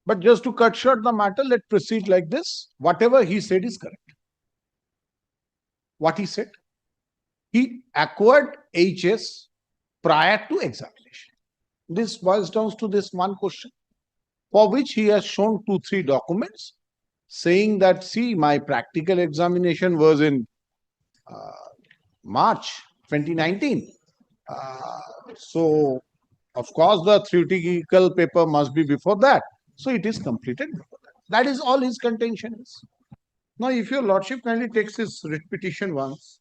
But just to cut short the matter, let's proceed like this. Whatever he said is correct. What he said? He acquired HS prior to examination. This boils down to this one question, for which he has shown 2-3 documents saying that, see, my practical examination was in March 2019. So, of course, the theoretical paper must be before that. So, it is completed before that. That is all his contention is. Now, if your Lordship kindly takes his writ petition once,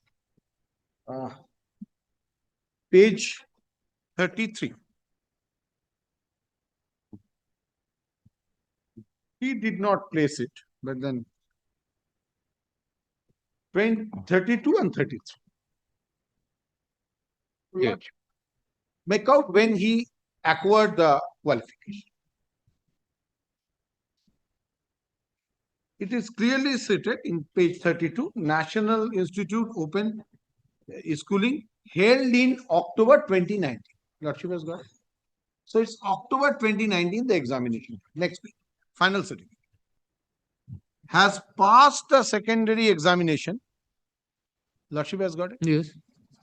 page 33. He did not place it, but then 32 and 33. Yeah. Make out when he acquired the qualification. It is clearly stated in page 32, National Institute Open Schooling held in October 2019. Lordship has got it. So it's October 2019, the examination. Next page, final certificate. Has passed the secondary examination. Lordship has got it. Yes.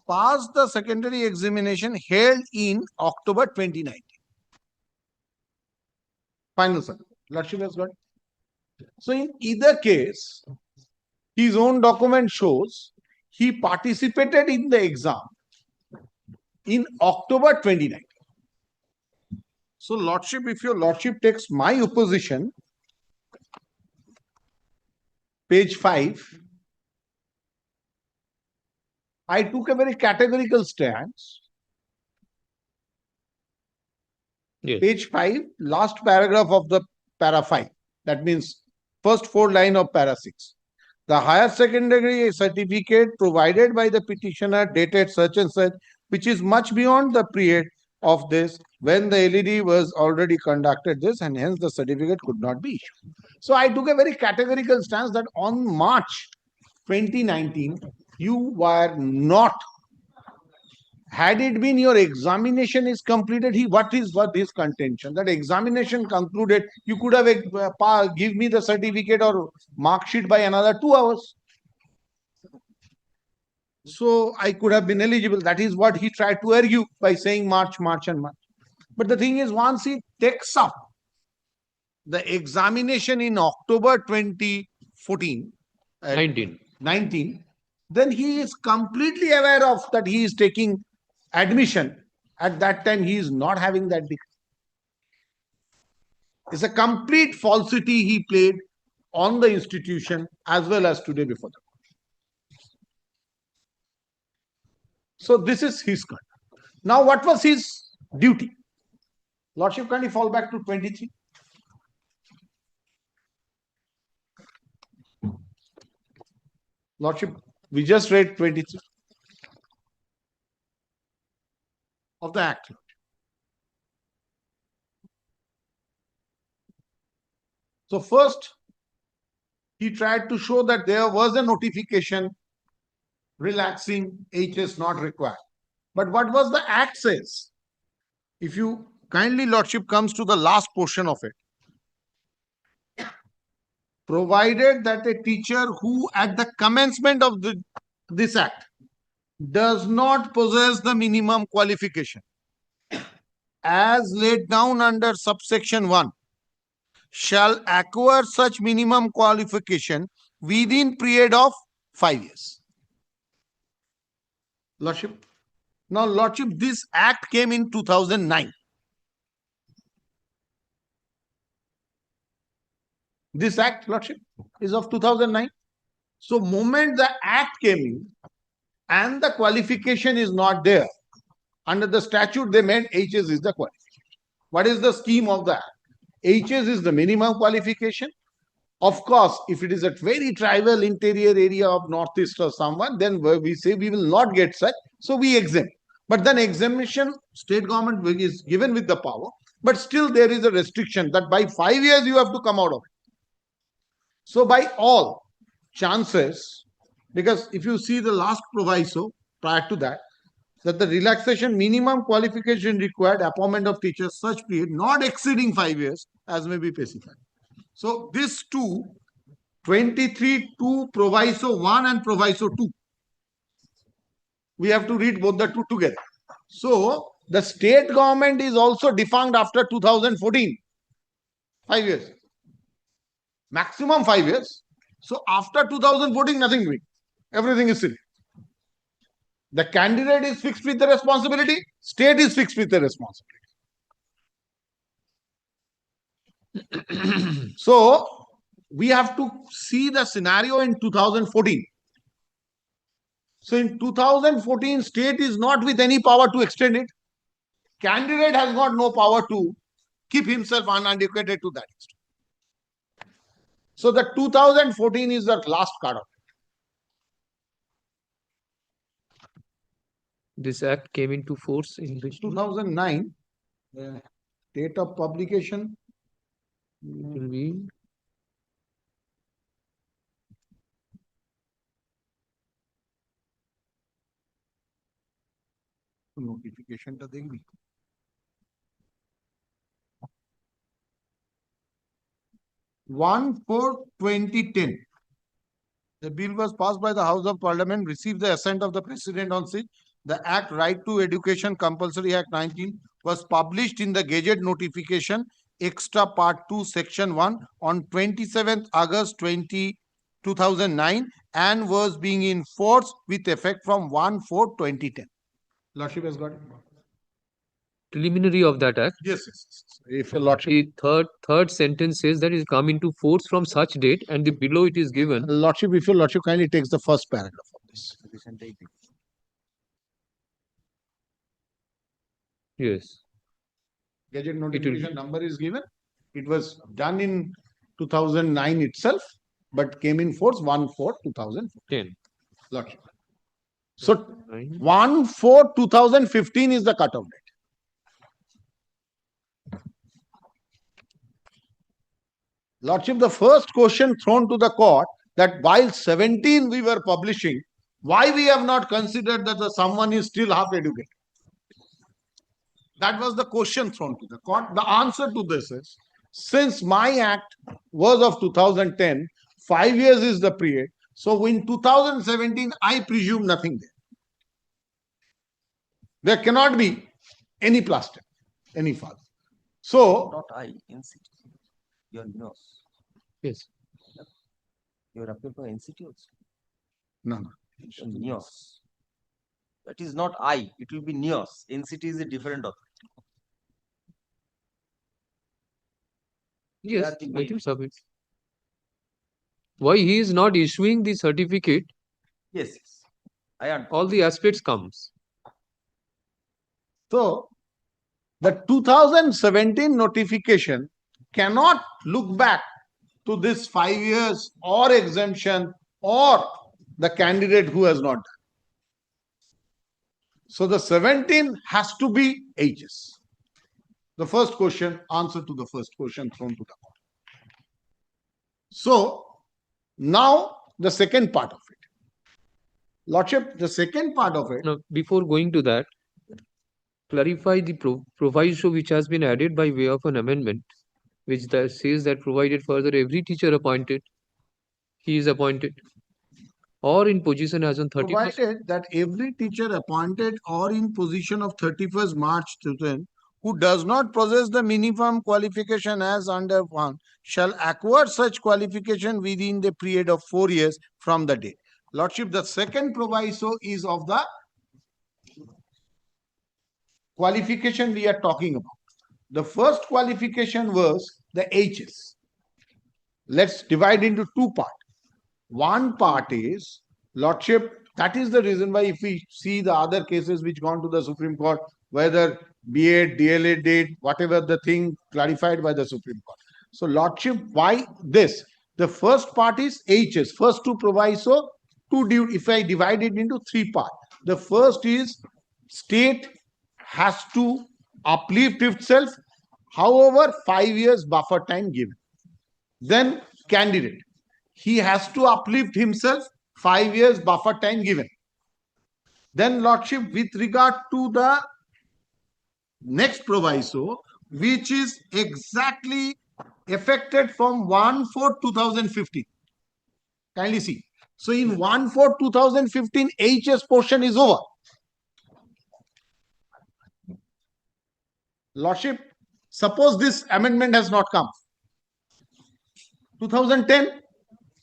Passed the secondary examination held in October 2019. Final certificate. Lordship has got it. So in either case, his own document shows he participated in the exam in October 2019. So, Lordship, if your Lordship takes my opposition, page 5, I took a very categorical stance. Yes. Page 5, last paragraph of the para 5. That means first 4 line of para 6. The higher secondary certificate provided by the petitioner dated such and such, which is much beyond the period of this when the LED was already conducted this, and hence the certificate could not be issued. So I took a very categorical stance that on March 2019, you were not. Had it been your examination is completed, what is his contention? That examination concluded, you could have give me the certificate or mark sheet by another 2 hours. So I could have been eligible. That is what he tried to argue by saying March. But the thing is, once he takes up the examination in October 2014, 19, then he is completely aware of that he is taking admission. At that time, he is not having that degree. It's a complete falsity he played on the institution as well as today before the court. So this is his conduct. Now, what was his duty? Lordship, can you fall back to 23? Lordship, we just read 23 of the Act. So first, he tried to show that there was a notification relaxing HS not required. But what was the Act says? If you kindly, Lordship, comes to the last portion of it. Provided that a teacher who at the commencement of this Act does not possess the minimum qualification as laid down under subsection 1 shall acquire such minimum qualification within period of 5 years. Lordship. Now, Lordship, this act came in 2009. This act, Lordship, is of 2009. So, moment the act came in and the qualification is not there, under the statute they meant HS is the qualification. What is the scheme of the act? HS is the minimum qualification. Of course, if it is a very tribal interior area of northeast or someone, then we say we will not get such, so we exempt. But then exemption, state government is given with the power, but still there is a restriction that by 5 years you have to come out of it. So by all chances, because if you see the last proviso prior to that the relaxation minimum qualification required appointment of teachers such period not exceeding 5 years as may be specified. So this two, 23(2) proviso 1 and proviso 2, we have to read both the two together. So the state government is also defunct after 2014. 5 years. Maximum 5 years. So after 2014, nothing doing. Everything is silly. The candidate is fixed with the responsibility. State is fixed with the responsibility. So we have to see the scenario in 2014. So in 2014, state is not with any power to extend it. Candidate has got no power to keep himself uneducated to that extent. So the 2014 is the last card of it. This act came into force in which 2009, date of publication will be notification ta dekhi. One 4/2010. The bill was passed by the House of Parliament, received the assent of the President on it. The Act Right to Education Compulsory Act 19 was published in the Gazette Notification Extra Part 2 Section 1 on 27th August 2009 and was being enforced with effect from 1/4/2010. Lordship has got it. preliminary of that act. Yes. If your Lordship. The third sentence says that it come into force from such date, and the below it is given. Lordship, if your Lordship kindly takes the first paragraph of this. Yes. Gazette notification number is given. It was done in 2009 itself, but came in force 1/4/2010. Lordship. So 1/4/2015 is the cutoff date. Lordship, the first question thrown to the court that while 17 we were publishing, why we have not considered that someone is still half educated? That was the question thrown to the court. The answer to this is, since my act was of 2010, 5 years is the period. So in 2017, I presume nothing there. There cannot be any plaster, any fall. So, Not I, NCT. Your Nios. Yes. Your appeal for NCT also. no. Nios. That is not I. It will be Nios. NCT is a different authority. Yes, the let him submit. Why he is not issuing the certificate? Yes. I understand. All the aspects comes. So, the 2017 notification cannot look back to this 5 years or exemption or the candidate who has not done. So, the 17 has to be ages. The first question, answer to the first question thrown to the court. So, now the second part of it. Lordship, the second part of it. Now, before going to that, clarify the proviso which has been added by way of an amendment, which says that provided further every teacher appointed, he is appointed, or in position as on 31st. Provided that every teacher appointed or in position of 31st March 2000 who does not possess the minimum qualification as under 1 shall acquire such qualification within the period of 4 years from the date. Lordship, the second proviso is of the qualification we are talking about. The first qualification was the HS. Let's divide into two parts. One part is, Lordship, that is the reason why if we see the other cases which gone to the Supreme Court, whether B.Ed, D.El.Ed did, whatever the thing clarified by the Supreme Court. So, Lordship, why this? The first part is HS, first two proviso, if I divide it into three parts. The first is state has to uplift itself, however, 5 years buffer time given. Then candidate, he has to uplift himself, 5 years buffer time given. Then Lordship, with regard to the next proviso, which is exactly effected from 1/4/2015. Kindly see. So in 1/4/2015, HS portion is over. Lordship, suppose this amendment has not come. 2010,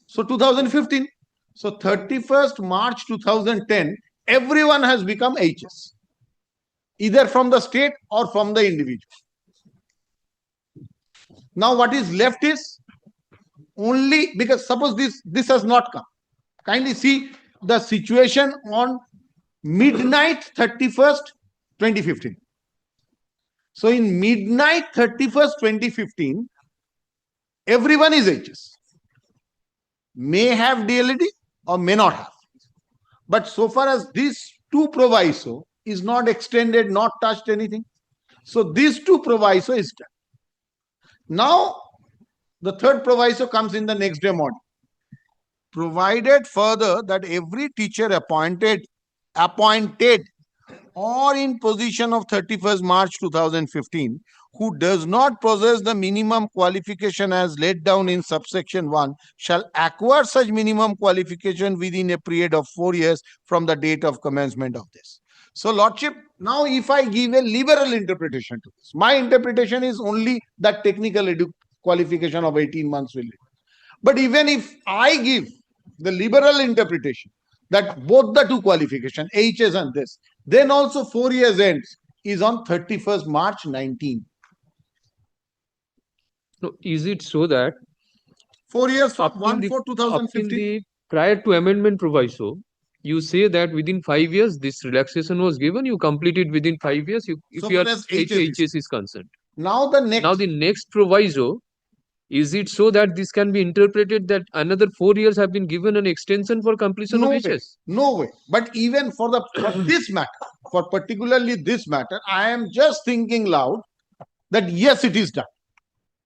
so 2015. So 31st March 2010, everyone has become HS, either from the state or from the individual. Now what is left is only, because suppose this has not come. Kindly see the situation on midnight 31st, 2015. So in midnight 31st, 2015, everyone is HS. May have D.El.Ed or may not have. But so far as this two proviso is not extended, not touched anything. So this two proviso is done. Now, the third proviso comes in the next day morning. Provided further that every teacher appointed or in position of 31st March 2015 who does not possess the minimum qualification as laid down in subsection 1 shall acquire such minimum qualification within a period of 4 years from the date of commencement of this. So, Lordship, now if I give a liberal interpretation to this, my interpretation is only that technical qualification of 18 months will live. But even if I give the liberal interpretation that both the two qualification, HS and this, then also 4 years ends is on 31st March 19. No, is it so that 4 years from up in 1/4/2015? the prior to amendment proviso, you say that within 5 years this relaxation was given, you complete it within 5 years if So your far as HS is concerned. Now the next proviso, is it so that this can be interpreted that another 4 years have been given an extension for completion of HS? No way. But even for this matter, for particularly this matter, I am just thinking loud that yes, it is done.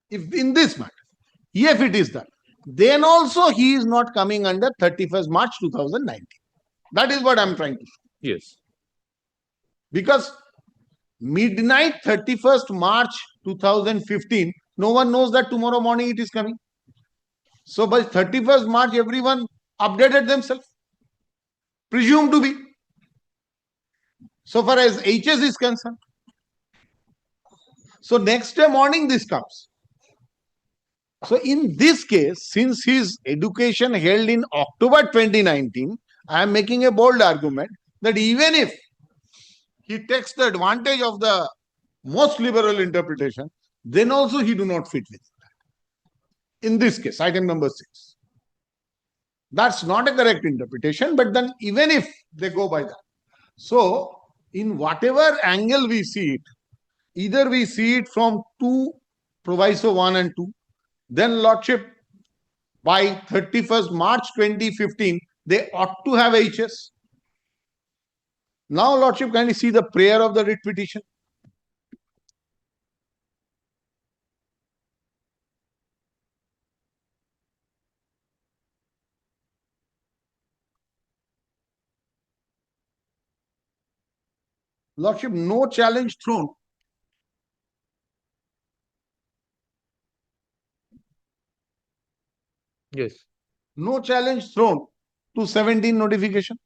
If in this matter, if it is done, then also he is not coming under 31st March 2019. That is what I am trying to show. Yes. Because midnight 31st March 2015, no one knows that tomorrow morning it is coming. So by 31st March, everyone updated themselves, presumed to be, so far as HS is concerned. So next day morning this comes. So in this case, since his education held in October 2019, I am making a bold argument that even if he takes the advantage of the most liberal interpretation, then also he do not fit with that. In this case, item number 6. That's not a correct interpretation, but then even if they go by that. So, in whatever angle we see it, either we see it from 2 proviso 1 and 2, then Lordship, by 31st March 2015, they ought to have HS. Now, Lordship, kindly see the prayer of the writ petition. Lordship, no challenge thrown. Yes. No challenge thrown to 17 notification.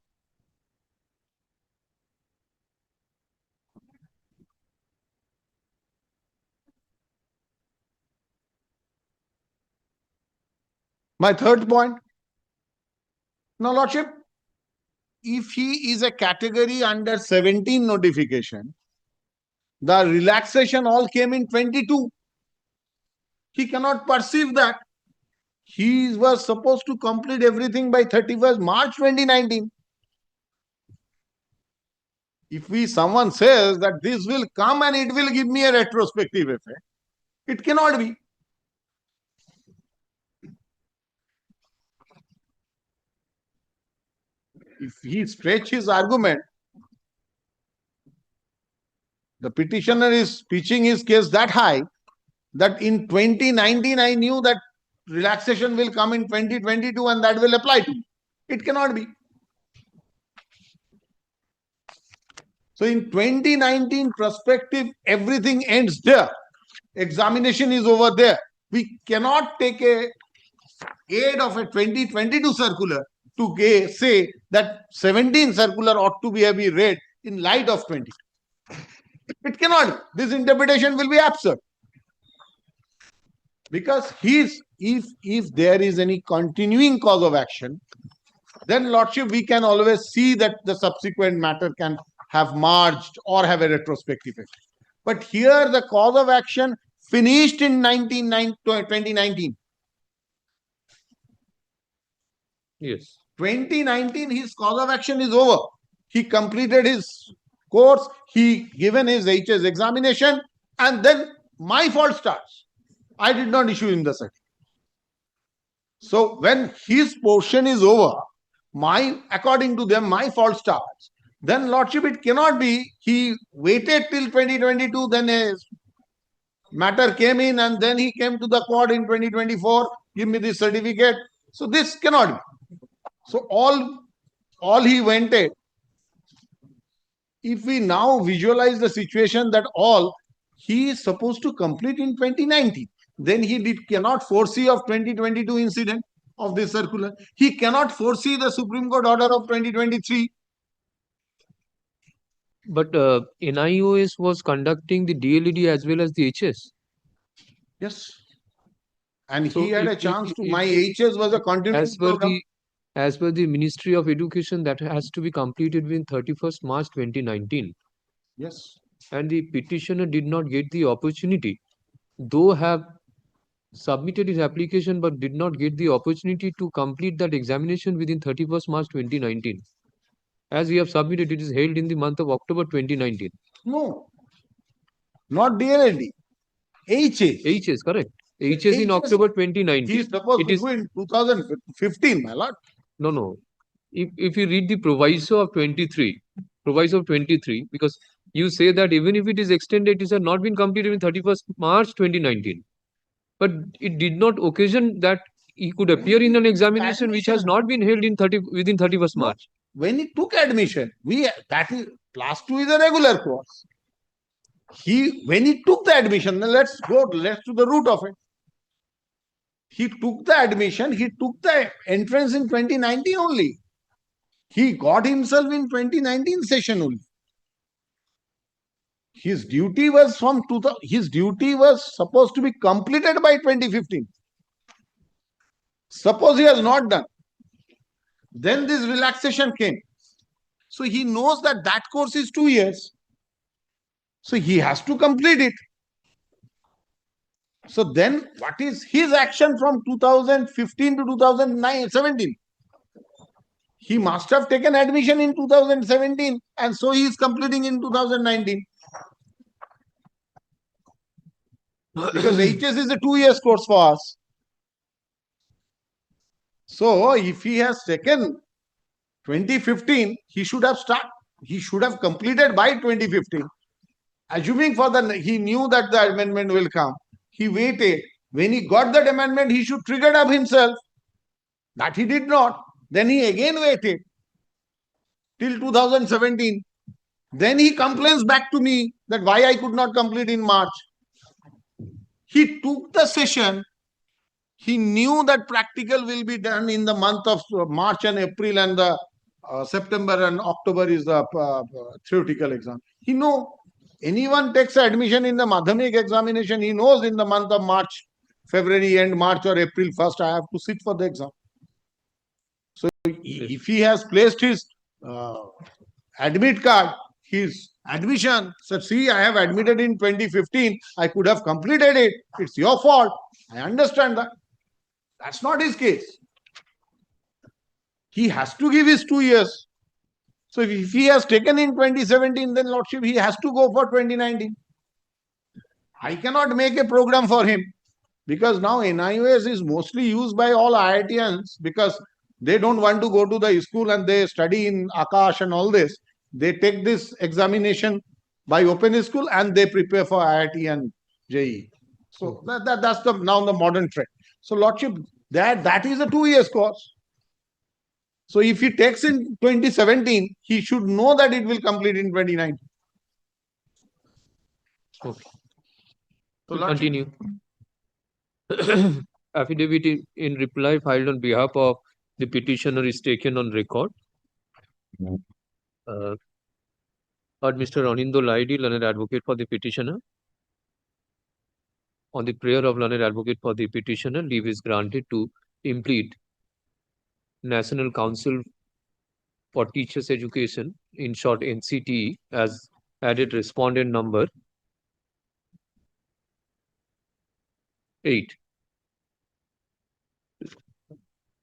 My third point. Now, Lordship, if he is a category under 17 notification, the relaxation all came in 22. He cannot perceive that. He was supposed to complete everything by 31st March 2019. If someone says that this will come and it will give me a retrospective effect, it cannot be. If he stretch his argument, the petitioner is pitching his case that high that in 2019 I knew that relaxation will come in 2022 and that will apply to me. It cannot be. So in 2019 prospective, everything ends there. Examination is over there. We cannot take a aid of a 2022 circular to say that 17 circular ought to be read in light of 20. It cannot. This interpretation will be absurd. Because if there is any continuing cause of action, then Lordship, we can always see that the subsequent matter can have merged or have a retrospective effect. But here the cause of action finished in 2019. Yes. 2019, his cause of action is over. He completed his course, he given his HS examination, and then my fault starts. I did not issue him the certificate. So when his portion is over, according to them, my fault starts. Then Lordship, it cannot be he waited till 2022, then a matter came in and then he came to the court in 2024, give me this certificate. So this cannot be. So all he wanted, if we now visualize the situation that he is supposed to complete in 2019, then he cannot foresee of 2022 incident of this circular. He cannot foresee the Supreme Court order of 2023. But NIOS was conducting the D.El.Ed as well as the HS. Yes. And So he had a chance to. My HS was a continuing program. As per the Ministry of Education, that has to be completed within 31st March 2019. Yes. And the petitioner did not get the opportunity, though have submitted his application but did not get the opportunity to complete that examination within 31st March 2019. As we have submitted, it is held in the month of October 2019. No, not D.El.Ed. HS. HS, correct. HS in October 2019. He is supposed to do in 2015, my lord. No. If you read the proviso of 23, because you say that even if it is extended, it has not been completed in 31st March 2019. But it did not occasion that he could appear in an examination which has not been held within 31st March. When he took admission, that is class 2 is a regular course. When he took the admission, then let's to the root of it. He took the admission, he took the entrance in 2019 only. He got himself in 2019 session only. His duty was supposed to be completed by 2015. Suppose he has not done. Then this relaxation came. So he knows that course is 2 years. So he has to complete it. So then what is his action from 2015 to 2017? He must have taken admission in 2017 and so he is completing in 2019. Because HS is a 2 years course for us. So if he has taken 2015, he should have completed by 2015. Assuming he knew that the amendment will come. He waited. When he got that amendment, he should trigger it up himself. That he did not. Then he again waited till 2017. Then he complains back to me that why I could not complete in March. He took the session. He knew that practical will be done in the month of March and April, and the September and October is the theoretical exam. He knows. Anyone takes admission in the Madhyamik examination, he knows in the month of March February end, March or April 1st, I have to sit for the exam. So if he has placed his admit card, his admission, said, see, I have admitted in 2015, I could have completed it. It's your fault. I understand that. That's not his case. He has to give his 2 years. So if he has taken in 2017, then Lordship, he has to go for 2019. I cannot make a program for him because now NIOS is mostly used by all IITians because they don't want to go to the school and they study in Akash and all this. They take this examination by open school and they prepare for IIT and JEE. So that's now the modern trend. So Lordship, that is a 2 years course. So if he takes in 2017, he should know that it will complete in 2019. Okay. So We'll continue. Affidavit in reply filed on behalf of the petitioner is taken on record. Heard Mr. Anindo Laidi, learned advocate for the petitioner. On the prayer of learned advocate for the petitioner, leave is granted to implead National Council for Teachers Education, in short NCTE, as added respondent number 8.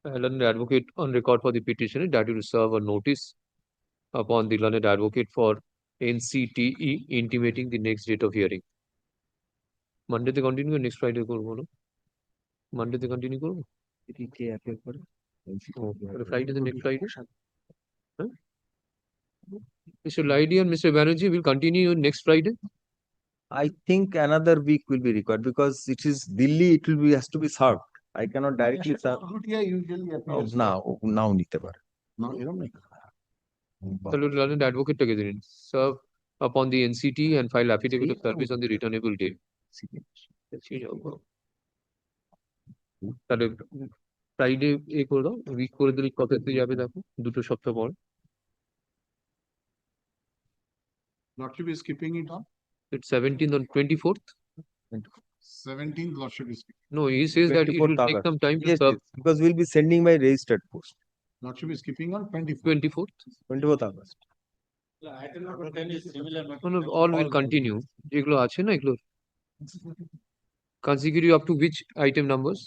Learned advocate on record for the petitioner that will serve a notice upon the learned advocate for NCTE intimating the next date of hearing. Monday they continue, next Friday করবো না? Monday they continue করবো? Friday the next Friday? Huh? Mr. Laidi and Mr. Banerjee will continue next Friday? I think another week will be required because it is Delhi, it will be has to be served. I cannot directly serve. Now নিতে পারে। তাহলে learned advocate টাকে দিন, serve upon the NCT and file affidavit of service on the returnable date. তাহলে Friday করে দাও, week করে দিলে কততে যাবে দেখো, 2 সপ্তাহ পর। Lordship is keeping it on? It's 17th on 24th. 17th, Lordship is keeping. No, he says that it will 24th take August. some time to Yes, serve. because we'll be sending by registered post. Lordship is keeping on 24th. 24th. August. No, all will continue. যেগুলো আছে না এগুলো consecutive up to which item numbers?